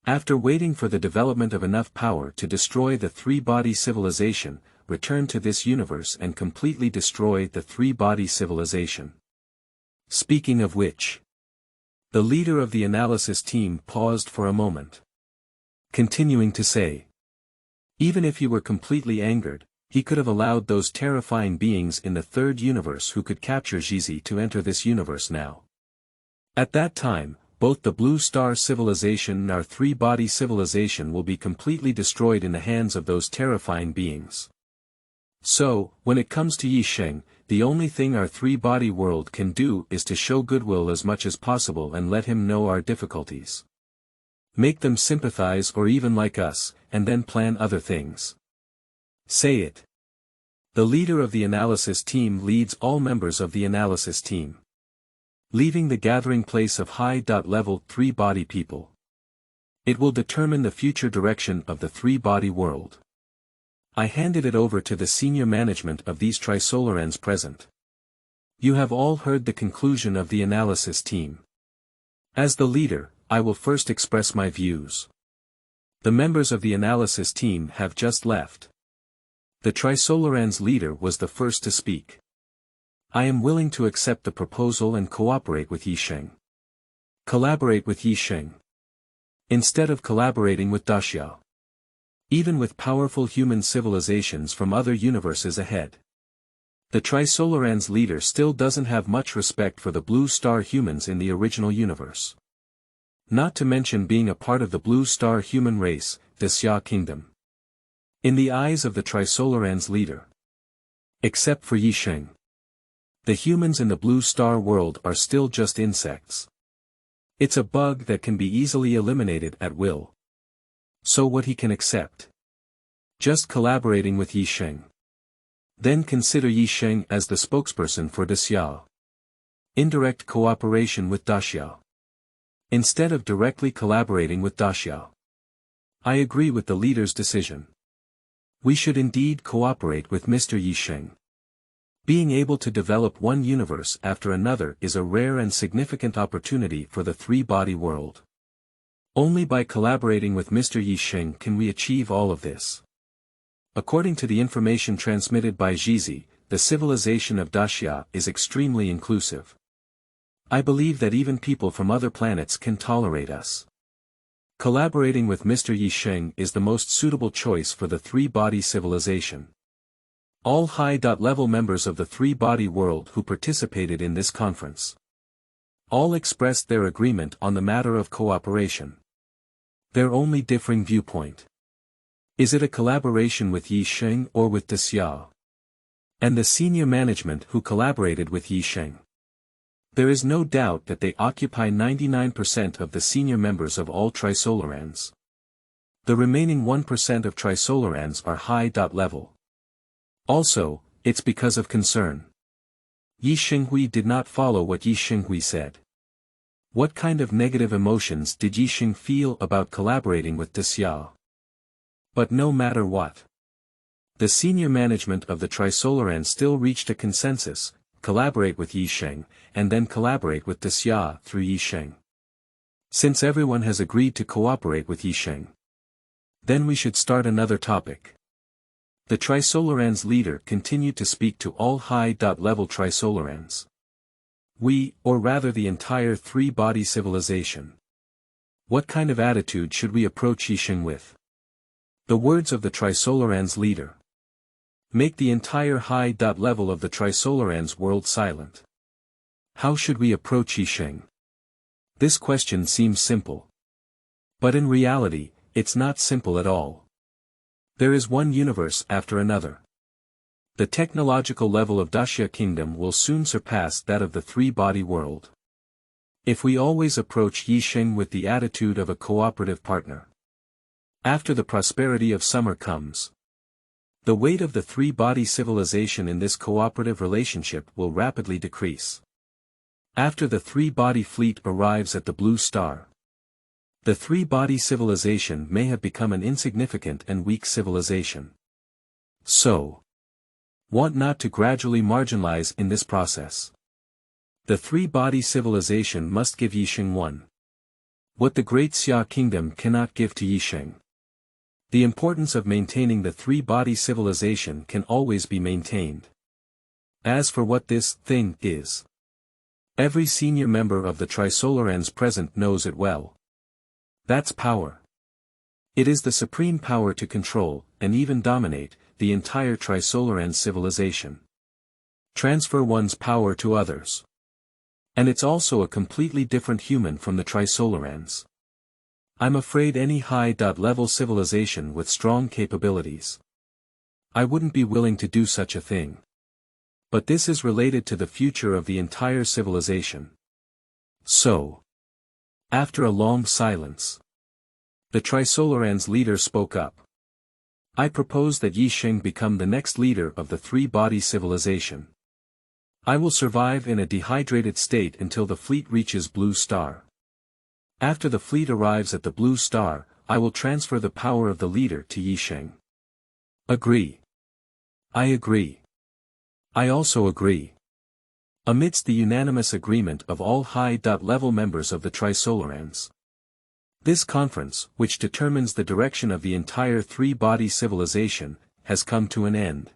After waiting for the development of enough power to destroy the three-body civilization, return to this universe and completely destroy the three-body civilization. Speaking of which, the leader of the analysis team paused for a moment. Continuing to say, even if he were completely angered, he could have allowed those terrifying beings in the third universe who could capture Zhizi to enter this universe now. At that time, both the Blue Star civilization and our three-body civilization will be completely destroyed in the hands of those terrifying beings. So, when it comes to Sheng, the only thing our three-body world can do is to show goodwill as much as possible and let him know our difficulties. Make them sympathize or even like us, and then plan other things. Say it. The leader of the analysis team leads all members of the analysis team. Leaving the gathering place of high-level 3-body people. It will determine the future direction of the 3-body world. I handed it over to the senior management of these Trisolarans present. You have all heard the conclusion of the analysis team. As the leader, I will first express my views. The members of the analysis team have just left. The Trisolarans leader was the first to speak. I am willing to accept the proposal and cooperate with Sheng. Collaborate with Sheng. Instead of collaborating with Daxia. Even with powerful human civilizations from other universes ahead. The Trisolarans leader still doesn't have much respect for the Blue Star humans in the original universe. Not to mention being a part of the Blue Star human race, Daxia kingdom. In the eyes of the Trisolarans leader. Except for Sheng. The humans in the Blue Star world are still just insects. It's a bug that can be easily eliminated at will. So what he can accept? Just collaborating with Sheng. Then consider Sheng as the spokesperson for Daxia. Indirect cooperation with Daxia. Instead of directly collaborating with Daxia. I agree with the leader's decision. We should indeed cooperate with Mr. Sheng. Being able to develop one universe after another is a rare and significant opportunity for the 3-body world. Only by collaborating with Mr. Sheng can we achieve all of this. According to the information transmitted by Zhizi, the civilization of Daxia is extremely inclusive. I believe that even people from other planets can tolerate us. Collaborating with Mr. Sheng is the most suitable choice for the 3-body civilization. All high-level members of the 3-body world who participated in this conference. All expressed their agreement on the matter of cooperation. Their only differing viewpoint. Is it a collaboration with Sheng or with Daxia? And the senior management who collaborated with Sheng. There is no doubt that they occupy 99% of the senior members of all Trisolarans. The remaining 1% of Trisolarans are high-level. Also, it's because of concern. Shenghui did not follow what Shenghui said. What kind of negative emotions did Sheng feel about collaborating with Daxia? But no matter what. The senior management of the Trisolarans still reached a consensus. Collaborate with Sheng, and then collaborate with Daxia through Sheng. Since everyone has agreed to cooperate with Sheng. Then we should start another topic. The Trisolarans leader continued to speak to all high-level Trisolarans. We, or rather the entire 3-body civilization. What kind of attitude should we approach Sheng with? The words of the Trisolarans leader. Make the entire high-level of the Trisolarans world silent. How should we approach Sheng? This question seems simple. But in reality, it's not simple at all. There is one universe after another. The technological level of Daxia Kingdom will soon surpass that of the 3-body world. If we always approach Sheng with the attitude of a cooperative partner. After the prosperity of summer comes. The weight of the 3-body civilization in this cooperative relationship will rapidly decrease. After the 3-body fleet arrives at the Blue Star. The 3-body civilization may have become an insignificant and weak civilization. So. Want not to gradually marginalize in this process. The 3-body civilization must give Sheng one. What the Great Xia kingdom cannot give to Sheng. The importance of maintaining the 3-body civilization can always be maintained. As for what this thing is. Every senior member of the Trisolarans present knows it well. That's power. It is the supreme power to control, and even dominate, the entire Trisolaran civilization. Transfer one's power to others. And it's also a completely different human from the Trisolarans. I'm afraid any high-level civilization with strong capabilities. I wouldn't be willing to do such a thing. But this is related to the future of the entire civilization. So. After a long silence. The Trisolarans leader spoke up. I propose that Sheng become the next leader of the three-body civilization. I will survive in a dehydrated state until the fleet reaches Blue Star. After the fleet arrives at the Blue Star, I will transfer the power of the leader to Sheng. Agree. I agree. I also agree. Amidst the unanimous agreement of all high-level members of the Trisolarans. This conference, which determines the direction of the entire three-body civilization, has come to an end.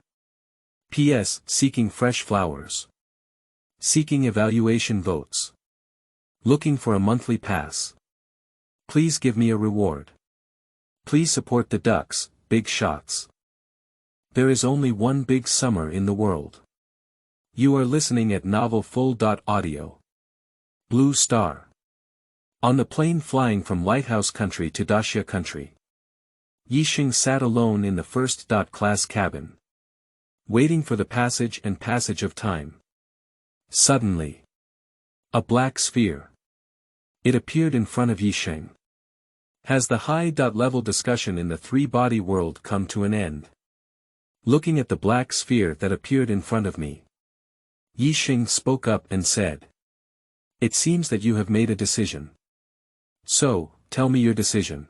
P.S. Seeking fresh flowers. Seeking evaluation votes. Looking for a monthly pass. Please give me a reward. Please support the ducks, big shots. There is only one big summer in the world. You are listening at novelfull.audio. Blue Star. On the plane flying from Lighthouse Country to Daxia Country. Sheng sat alone in the first-class cabin. Waiting for the passage of time. Suddenly. A black sphere. It appeared in front of Sheng. Has the high-level discussion in the three-body world come to an end? Looking at the black sphere that appeared in front of me. Sheng spoke up and said. It seems that you have made a decision. So, tell me your decision.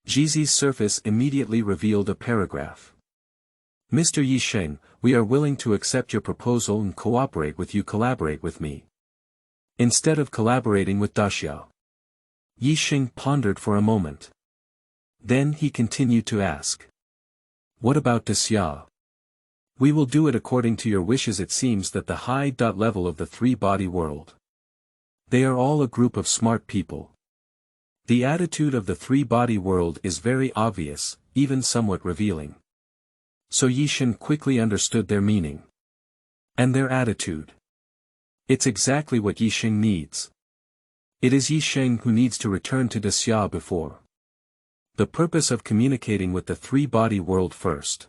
Zhizi's surface immediately revealed a paragraph. Mr. Sheng, we are willing to accept your proposal and collaborate with me. Instead of collaborating with Daxia. Sheng pondered for a moment. Then he continued to ask. What about Daxia? We will do it according to your wishes. It seems that the high-level of the three-body world. They are all a group of smart people. The attitude of the three-body world is very obvious, even somewhat revealing. So Sheng quickly understood their meaning. And their attitude. It's exactly what Sheng needs. It is Sheng who needs to return to Daxia before. The purpose of communicating with the three-body world first.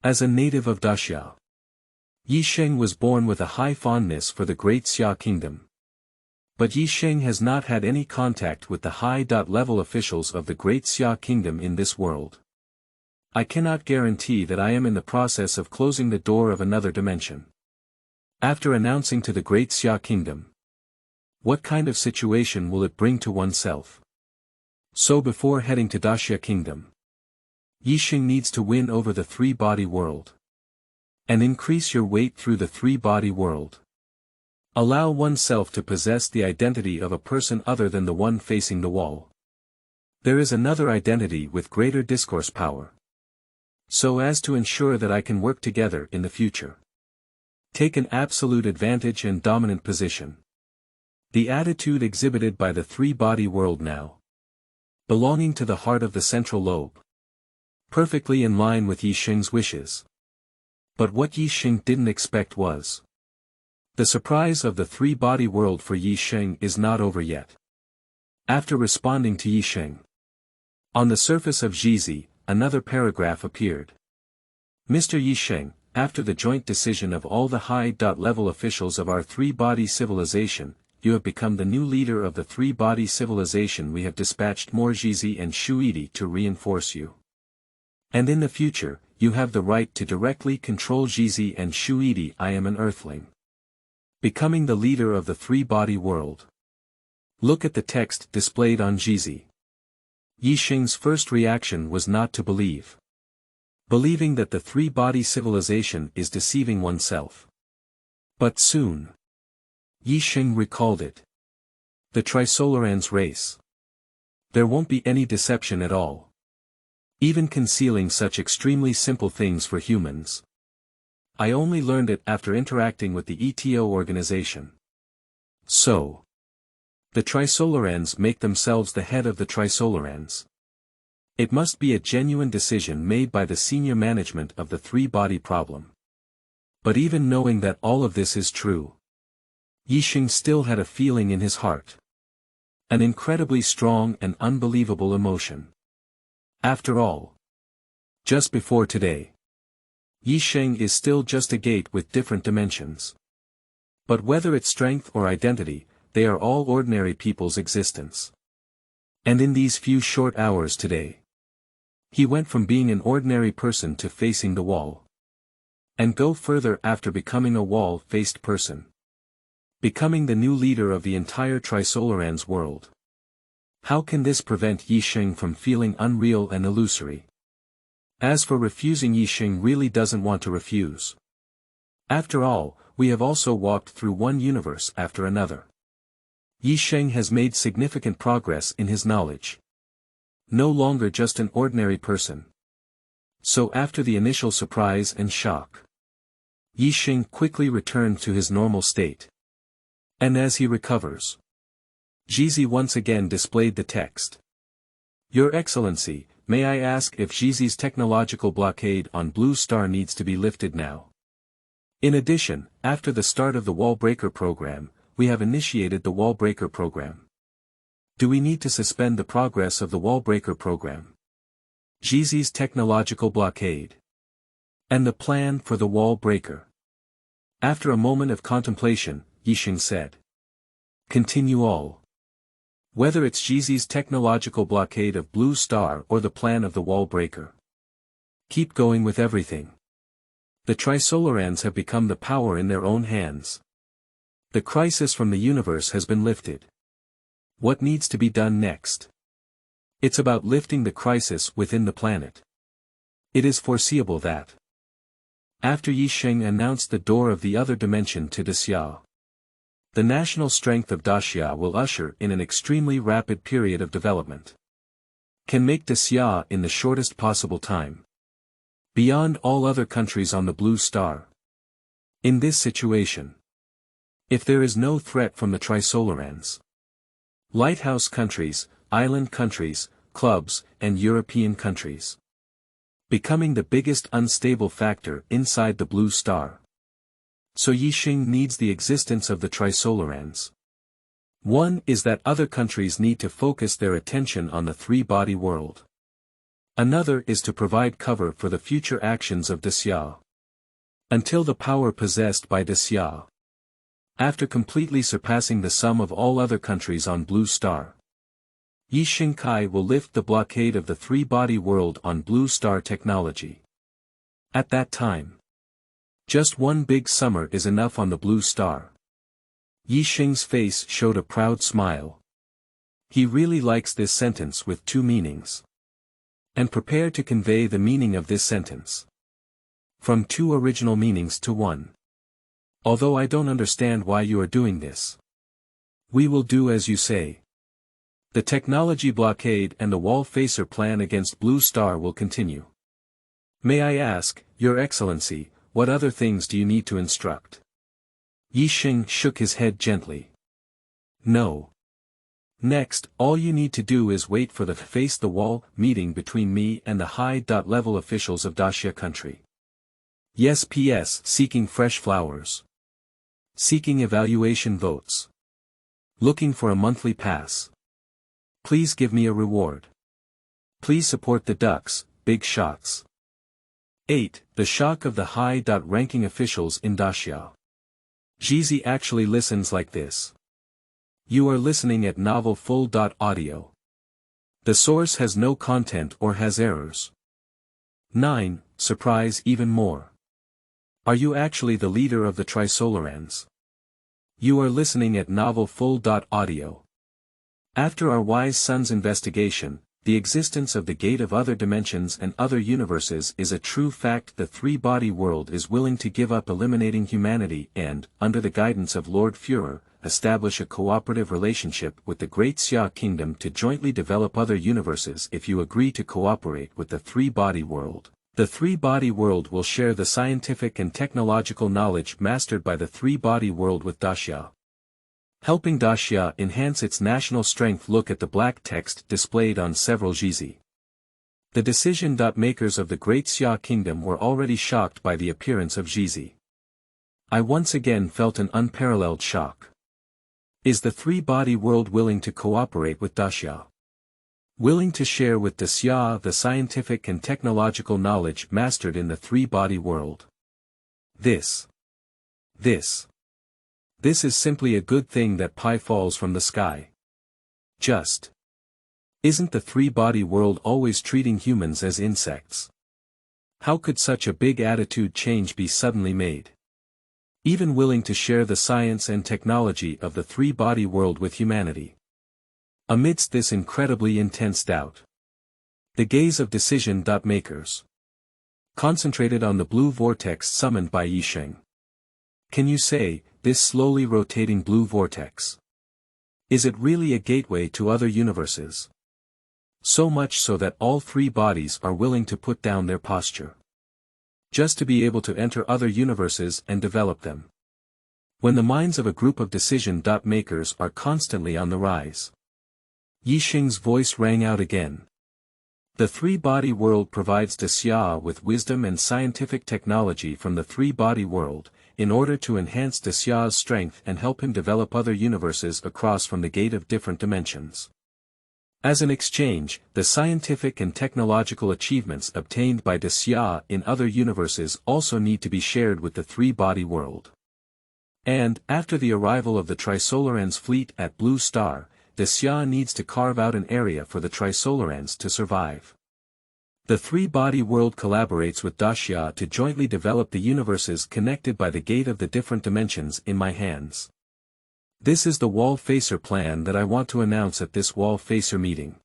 As a native of Daxia, Sheng was born with a high fondness for the Great Xia kingdom. But Sheng has not had any contact with the high-level officials of the Great Xia kingdom in this world. I cannot guarantee that I am in the process of closing the door of another dimension. After announcing to the Great Xia kingdom. What kind of situation will it bring to oneself? So before heading to Daxia kingdom. Sheng needs to win over the three-body world. And increase your weight through the three-body world. Allow oneself to possess the identity of a person other than the one facing the wall. There is another identity with greater discourse power. So as to ensure that I can work together in the future. Take an absolute advantage and dominant position. The attitude exhibited by the three-body world now. Belonging to the heart of the central lobe. Perfectly in line with Sheng's wishes. But what Sheng didn't expect was. The surprise of the three-body world for Sheng is not over yet. After responding to Sheng. On the surface of Zhizi, another paragraph appeared. Mr. Sheng, after the joint decision of all the high-level officials of our three-body civilization, you have become the new leader of the three-body civilization. We have dispatched more Zhizi and Shuidi to reinforce you. And in the future, you have the right to directly control Zhizi and Shuidi. I am an earthling. Becoming the leader of the three-body world. Look at the text displayed on Zhizi. Sheng's first reaction was not to believe. Believing that the three-body civilization is deceiving oneself. But soon. Sheng recalled it. The Trisolarans race. There won't be any deception at all. Even concealing such extremely simple things for humans. I only learned it after interacting with the ETO organization. So. The Trisolarans make themselves the head of the Trisolarans. It must be a genuine decision made by the senior management of the three-body problem. But even knowing that all of this is true. Sheng still had a feeling in his heart. An incredibly strong and unbelievable emotion. After all. Just before today. Sheng is still just a gate with different dimensions. But whether it's strength or identity, they are all ordinary people's existence. And in these few short hours today, he went from being an ordinary person to facing the wall. And go further after becoming a wall-faced person. Becoming the new leader of the entire Trisolarans world. How can this prevent Sheng from feeling unreal and illusory? As for refusing, Sheng really doesn't want to refuse. After all, we have also walked through one universe after another. Sheng has made significant progress in his knowledge. No longer just an ordinary person. So after the initial surprise and shock, Sheng quickly returned to his normal state. And as he recovers, Zhizi once again displayed the text. Your Excellency, may I ask if Zhizi's technological blockade on Blue Star needs to be lifted now? In addition, after the start of the Wall Breaker program, we have initiated the Wall Breaker program. Do we need to suspend the progress of the Wall Breaker program? Zhizi's technological blockade. And the plan for the Wall Breaker. After a moment of contemplation, Sheng said. Continue all. Whether it's Zhizi's technological blockade of Blue Star or the plan of the Wall Breaker. Keep going with everything. The Trisolarans have become the power in their own hands. The crisis from the universe has been lifted. What needs to be done next? It's about lifting the crisis within the planet. It is foreseeable that after Sheng announced the door of the other dimension to Daxia, the national strength of Daxia will usher in an extremely rapid period of development. Can make Daxia in the shortest possible time. Beyond all other countries on the Blue Star. In this situation, if there is no threat from the Trisolarans, lighthouse countries, island countries, clubs, and European countries, becoming the biggest unstable factor inside the Blue Star. So Sheng needs the existence of the Trisolarans. One is that other countries need to focus their attention on the three-body world. Another is to provide cover for the future actions of Daxia. Until the power possessed by Daxia, after completely surpassing the sum of all other countries on Blue Star, Sheng Kai will lift the blockade of the three-body world on Blue Star technology. At that time, just one big summer is enough on the Blue Star. Sheng's face showed a proud smile. He really likes this sentence with two meanings. And prepare to convey the meaning of this sentence. From two original meanings to one. Although I don't understand why you are doing this. We will do as you say. The technology blockade and the wall facer plan against Blue Star will continue. May I ask, Your Excellency, what other things do you need to instruct? Sheng shook his head gently. No. Next, all you need to do is wait for the face the wall meeting between me and the high-level officials of Daxia country. Yes, PS, seeking fresh flowers. Seeking evaluation votes. Looking for a monthly pass. Please give me a reward. Please support the ducks, big shots. 8. The shock of the high-ranking officials in Daxia. Zhizi actually listens like this. You are listening at novel full.audio. The source has no content or has errors. 9. Surprise even more. Are you actually the leader of the Trisolarans? You are listening at novel full.audio. After our wise son's investigation, the existence of the gate of other dimensions and other universes is a true fact. The three-body world is willing to give up eliminating humanity and, under the guidance of Lord Führer, establish a cooperative relationship with the Great Xia kingdom to jointly develop other universes. If you agree to cooperate with the three-body world, the three-body world will share the scientific and technological knowledge mastered by the three-body world with Daxia. Helping Daxia enhance its national strength. Look at the black text displayed on several Zhizi. The decision-makers of the Great Xia kingdom were already shocked by the appearance of Zhizi. I once again felt an unparalleled shock. Is the three-body world willing to cooperate with Daxia? Willing to share with Daxia the scientific and technological knowledge mastered in the three-body world? This is simply a good thing that pie falls from the sky. Just Isn't the three-body world always treating humans as insects? How could such a big attitude change be suddenly made? Even willing to share the science and technology of the three-body world with humanity. Amidst this incredibly intense doubt, the gaze of decision-makers concentrated on the blue vortex summoned by Sheng. Can you say, this slowly rotating blue vortex? Is it really a gateway to other universes? So much so that all three bodies are willing to put down their posture, just to be able to enter other universes and develop them. When the minds of a group of decision-makers are constantly on the rise. Sheng's voice rang out again. The three-body world provides Daxia with wisdom and scientific technology from the three-body world, in order to enhance Daxia's strength and help him develop other universes across from the gate of different dimensions. As an exchange, the scientific and technological achievements obtained by Daxia in other universes also need to be shared with the three-body world. And, after the arrival of the Trisolarans fleet at Blue Star, Daxia needs to carve out an area for the Trisolarans to survive. The three-body world collaborates with Daxia to jointly develop the universes connected by the gate of the different dimensions in my hands. This is the wall-facer plan that I want to announce at this wall-facer meeting.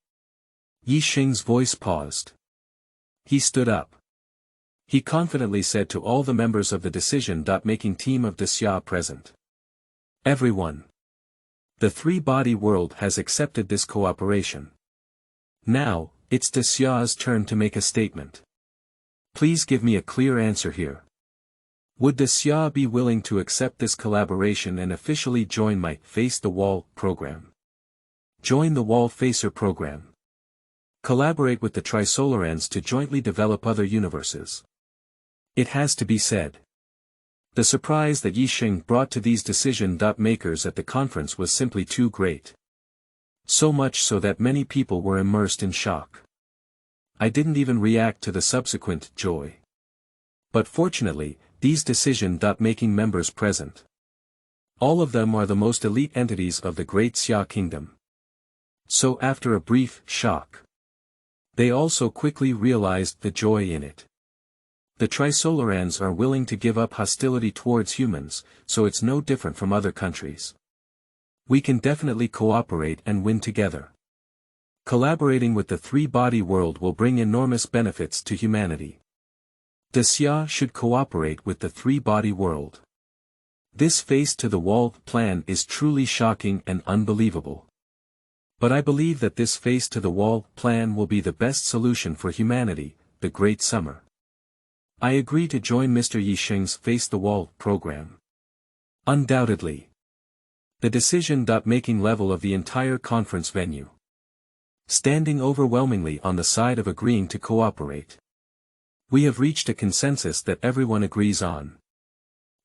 Sheng's voice paused. He stood up. He confidently said to all the members of the decision-making team of Daxia present. Everyone. The three-body world has accepted this cooperation. Now, it's Daxia's turn to make a statement. Please give me a clear answer here. Would Daxia be willing to accept this collaboration and officially join my Face the Wall program? Join the Wall Facer program. Collaborate with the Trisolarans to jointly develop other universes. It has to be said. The surprise that Sheng brought to these decision-makers at the conference was simply too great. So much so that many people were immersed in shock. I didn't even react to the subsequent joy. But fortunately, these decision-making members present, all of them are the most elite entities of the Great Xia kingdom. So after a brief shock, they also quickly realized the joy in it. The Trisolarans are willing to give up hostility towards humans, so it's no different from other countries. We can definitely cooperate and win together. Collaborating with the three-body world will bring enormous benefits to humanity. Daxia should cooperate with the three-body world. This face-to-the-wall plan is truly shocking and unbelievable. But I believe that this face-to-the-wall plan will be the best solution for humanity, the Great Summer. I agree to join Mr. Sheng's Face-the-Wall program. Undoubtedly. The decision-making level of the entire conference venue, standing overwhelmingly on the side of agreeing to cooperate. We have reached a consensus that everyone agrees on.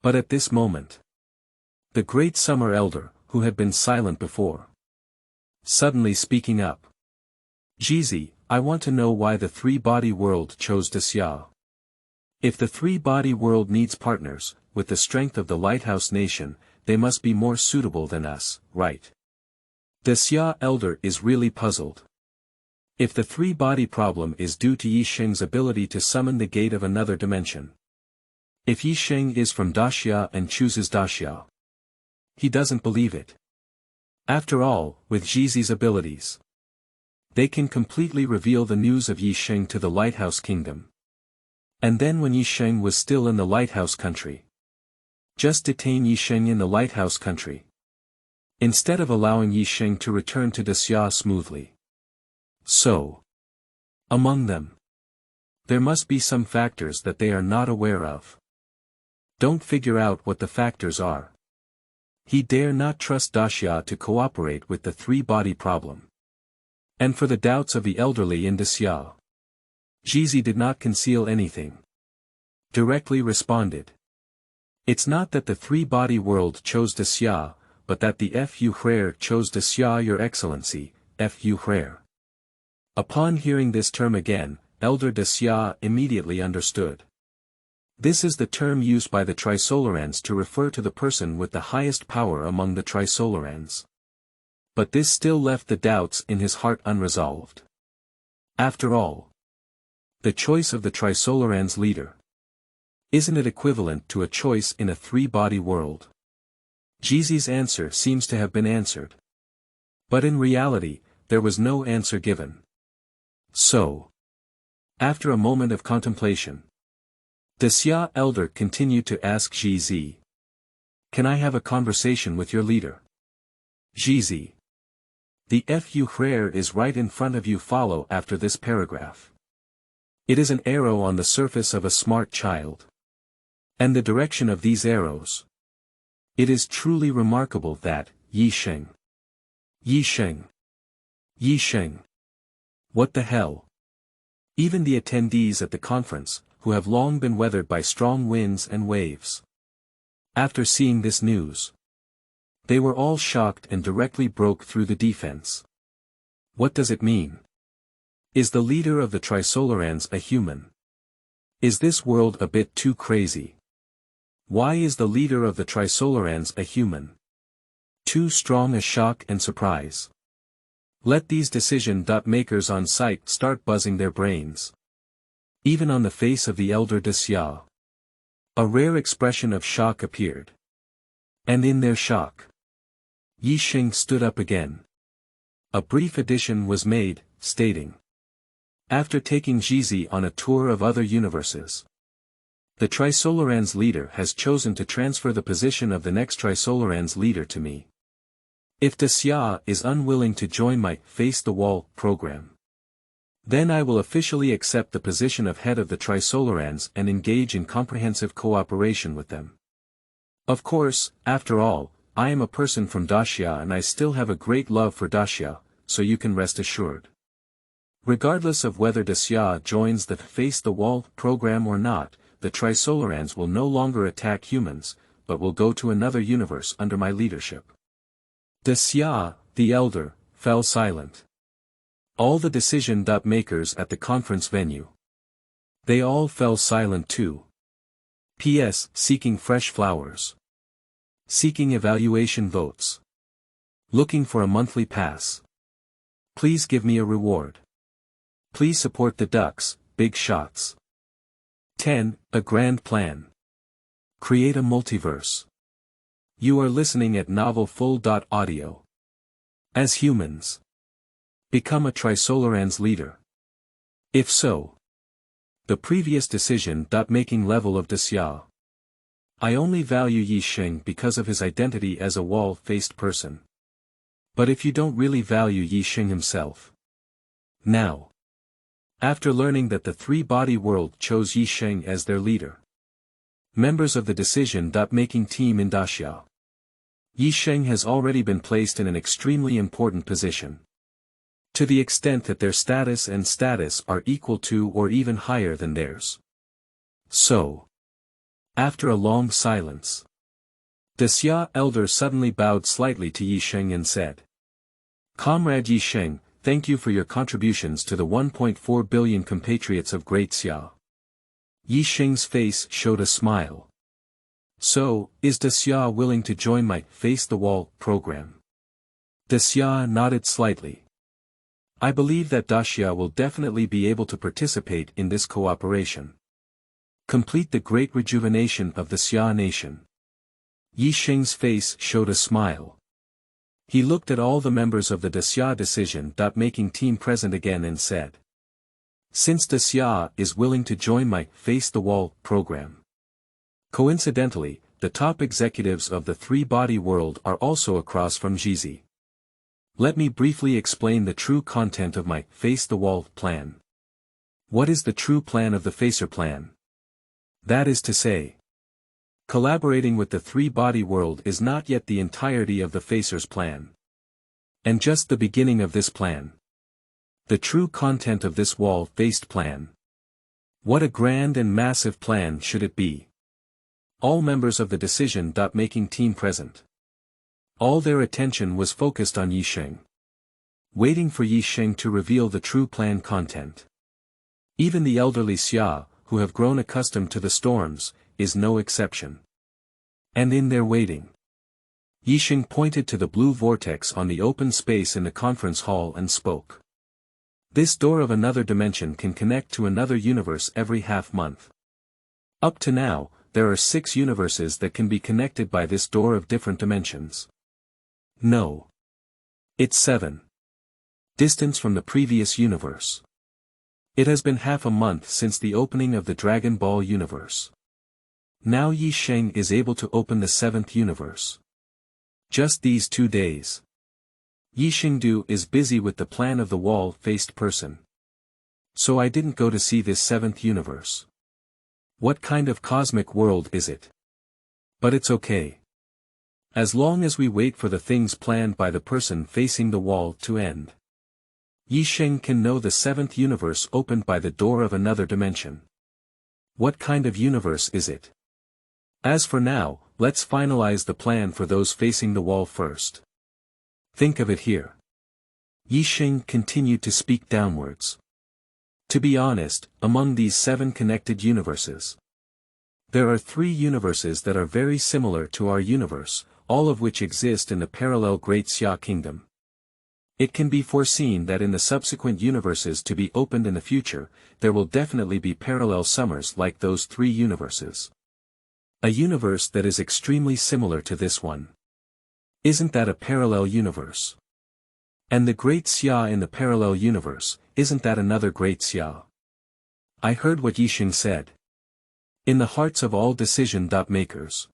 But at this moment, the Great Summer Elder, who had been silent before, suddenly speaking up. Zhizi, I want to know why the three-body world chose Daxia. If the three-body world needs partners, with the strength of the Lighthouse Nation, they must be more suitable than us, right? Daxia Elder is really puzzled. If the three-body problem is due to Sheng's ability to summon the gate of another dimension. If Sheng is from Daxia and chooses Daxia, he doesn't believe it. After all, with Zhizi's abilities, they can completely reveal the news of Sheng to the Lighthouse Kingdom. And then when Sheng was still in the Lighthouse Country, just detain Sheng in the Lighthouse Country, instead of allowing Sheng to return to Daxia smoothly. So, among them, there must be some factors that they are not aware of. Don't figure out what the factors are. He dare not trust Daxia to cooperate with the three-body problem. And for the doubts of the elderly in Daxia, Zhizi did not conceal anything. Directly responded. It's not that the three-body world chose Daxia, but that the Fu Hrer chose Daxia, Your Excellency, Fu Hrer. Upon hearing this term again, Elder Daxia immediately understood. This is the term used by the Trisolarans to refer to the person with the highest power among the Trisolarans. But this still left the doubts in his heart unresolved. After all, the choice of the Trisolarans leader. Isn't it equivalent to a choice in a three-body world? Zhizi's answer seems to have been answered. But in reality, there was no answer given. So, after a moment of contemplation, Daxia elder continued to ask Zhizi, "Can I have a conversation with your leader?" Zhizi. The Fu prayer is right in front of you. Follow after this paragraph. It is an arrow on the surface of a smart child. And the direction of these arrows. It is truly remarkable that, Sheng. Sheng. What the hell? Even the attendees at the conference, who have long been weathered by strong winds and waves. After seeing this news, they were all shocked and directly broke through the defense. What does it mean? Is the leader of the Trisolarans a human? Is this world a bit too crazy? Why is the leader of the Trisolarans a human? Too strong a shock and surprise. Let these decision-makers on site start buzzing their brains. Even on the face of the elder Daxia, a rare expression of shock appeared. And in their shock, Sheng stood up again. A brief addition was made, stating, "After taking Zhizi on a tour of other universes, the Trisolarans leader has chosen to transfer the position of the next Trisolarans leader to me. If Daxia is unwilling to join my Face the Wall program, then I will officially accept the position of head of the Trisolarans and engage in comprehensive cooperation with them. Of course, after all, I am a person from Daxia and I still have a great love for Daxia, so you can rest assured. Regardless of whether Daxia joins the Face the Wall program or not, the Trisolarans will no longer attack humans, but will go to another universe under my leadership." Daxia, the elder, fell silent. All the decision-makers at the conference venue. They all fell silent too. P.S. Seeking fresh flowers. Seeking evaluation votes. Looking for a monthly pass. Please give me a reward. Please support the ducks, big shots. 10. A grand plan. Create a multiverse. You are listening at novelfull.audio. As humans, become a Trisolarans leader. If so, the previous decision-making level of Daxia. I only value Sheng because of his identity as a wall-faced person. But if you don't really value Sheng himself. Now, after learning that the three-body world chose Sheng as their leader, members of the decision-making team in Daxia, Sheng has already been placed in an extremely important position. To the extent that their status are equal to or even higher than theirs. So, after a long silence, Daxia elder suddenly bowed slightly to Sheng and said, "Comrade Sheng, thank you for your contributions to the 1.4 billion compatriots of Great Xia." Sheng's face showed a smile. "So, is Daxia willing to join my Face the Wall program?" Daxia nodded slightly. "I believe that Daxia will definitely be able to participate in this cooperation. Complete the great rejuvenation of the Xia nation." Sheng's face showed a smile. He looked at all the members of the Daxia decision-making team present again and said, "Since Daxia is willing to join my Face the Wall program. Coincidentally, the top executives of the three-body world are also across from Zhizi. Let me briefly explain the true content of my Face the Wall plan. What is the true plan of the Facer plan? That is to say, collaborating with the three-body world is not yet the entirety of the Facer's plan. And just the beginning of this plan. The true content of this wall-faced plan. What a grand and massive plan should it be. All members of the decision-making team present. All their attention was focused on Sheng. Waiting for Sheng to reveal the true plan content. Even the elderly Xia, who have grown accustomed to the storms, is no exception. And in their waiting, Sheng pointed to the blue vortex on the open space in the conference hall and spoke. This door of another dimension can connect to another universe every half-month. Up to now, there are 6 universes that can be connected by this door of different dimensions. No. It's 7. Distance from the previous universe. It has been half a month since the opening of the Dragon Ball universe. Now Sheng is able to open the 7th universe. Just these 2 days. Sheng is busy with the plan of the wall-faced person. So I didn't go to see this 7th universe. What kind of cosmic world is it? But it's okay. As long as we wait for the things planned by the person facing the wall to end. Sheng can know the 7th universe opened by the door of another dimension. What kind of universe is it? As for now, let's finalize the plan for those facing the wall first. Think of it here. Sheng continued to speak downwards. To be honest, among these 7 connected universes, there are 3 universes that are very similar to our universe, all of which exist in the parallel Great Xia kingdom. It can be foreseen that in the subsequent universes to be opened in the future, there will definitely be parallel summers like those 3 universes. A universe that is extremely similar to this one. Isn't that a parallel universe? And the Great Xia in the parallel universe, isn't that another Great Xia? I heard what Sheng said. In the hearts of all decision-makers.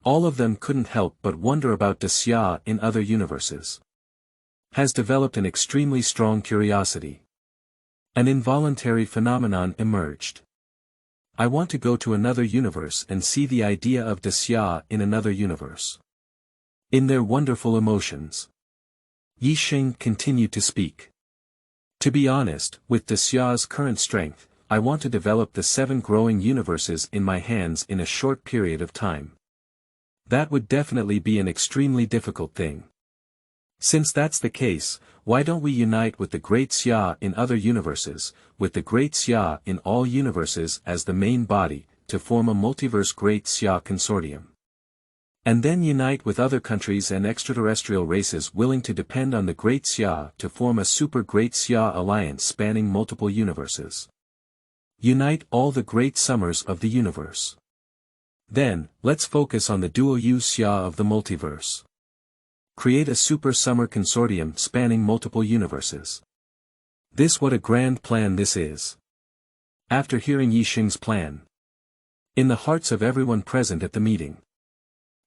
All of them couldn't help but wonder about Daxia in other universes. Has developed an extremely strong curiosity. An involuntary phenomenon emerged. I want to go to another universe and see the idea of Daxia in another universe. In their wonderful emotions. Sheng continued to speak. To be honest, with Daxia's current strength, I want to develop the 7 growing universes in my hands in a short period of time. That would definitely be an extremely difficult thing. Since that's the case, why don't we unite with the Great Xia in other universes, with the Great Xia in all universes as the main body, to form a multiverse Great Xia consortium? And then unite with other countries and extraterrestrial races willing to depend on the Great Xia to form a super Great Xia alliance spanning multiple universes. Unite all the great summers of the universe. Then, let's focus on the duo Xia of the multiverse. Create a super summer consortium spanning multiple universes. What a grand plan this is. After hearing Sheng's plan. In the hearts of everyone present at the meeting.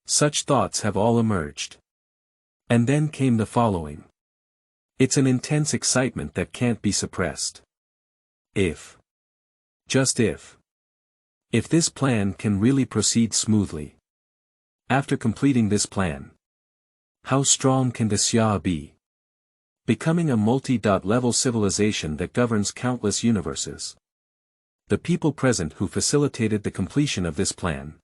Such thoughts have all emerged. And then came the following. It's an intense excitement that can't be suppressed. Just if this plan can really proceed smoothly. After completing this plan. How strong can Daxia be? Becoming a multi-level civilization that governs countless universes. The people present who facilitated the completion of this plan.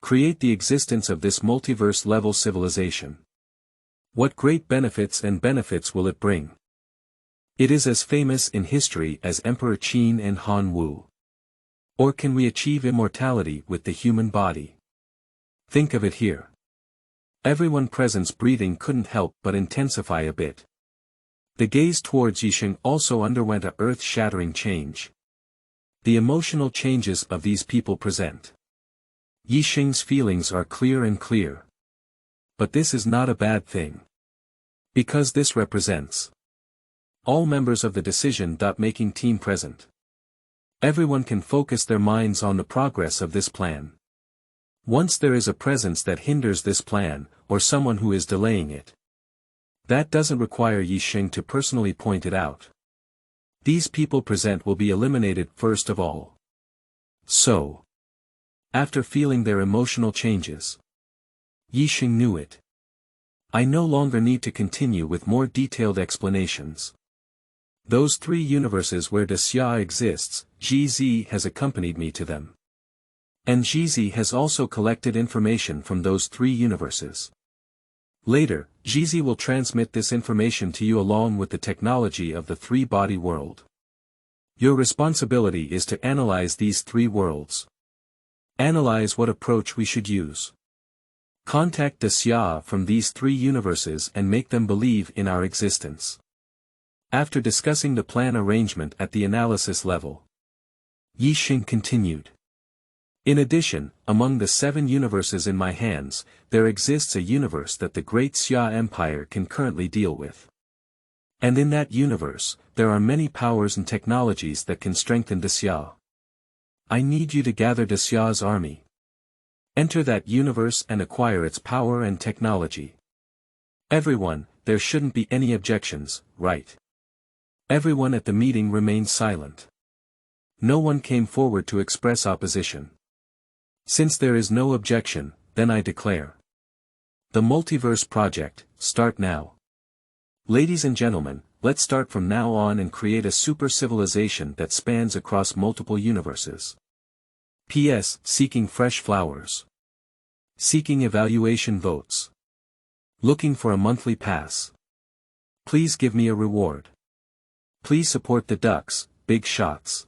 Create the existence of this multiverse-level civilization. What great benefits will it bring? It is as famous in history as Emperor Qin and Han Wu. Or can we achieve immortality with the human body? Think of it here. Everyone present's breathing couldn't help but intensify a bit. The gaze towards Sheng also underwent a earth-shattering change. The emotional changes of these people present. Sheng's feelings are clear and clear. But this is not a bad thing. Because this represents all members of the decision-making team present. Everyone can focus their minds on the progress of this plan. Once there is a presence that hinders this plan, or someone who is delaying it. That doesn't require Sheng to personally point it out. These people present will be eliminated first of all. So, after feeling their emotional changes, Sheng knew it. I no longer need to continue with more detailed explanations. Those 3 universes where Daxia exists, Zhizi has accompanied me to them. And Zhizi has also collected information from those 3 universes. Later, Zhizi will transmit this information to you along with the technology of the 3-body world. Your responsibility is to analyze these 3 worlds. Analyze what approach we should use. Contact Daxia from these 3 universes and make them believe in our existence. After discussing the plan arrangement at the analysis level, Sheng continued. In addition, among the 7 universes in my hands, there exists a universe that the Great Xia Empire can currently deal with. And in that universe, there are many powers and technologies that can strengthen Daxia. I need you to gather Daxia's army. Enter that universe and acquire its power and technology. Everyone, there shouldn't be any objections, right? Everyone at the meeting remained silent. No one came forward to express opposition. Since there is no objection, then I declare. The multiverse project, start now. Ladies and gentlemen, let's start from now on and create a super civilization that spans across multiple universes. P.S. Seeking fresh flowers. Seeking evaluation votes. Looking for a monthly pass. Please give me a reward. Please support the ducks, big shots.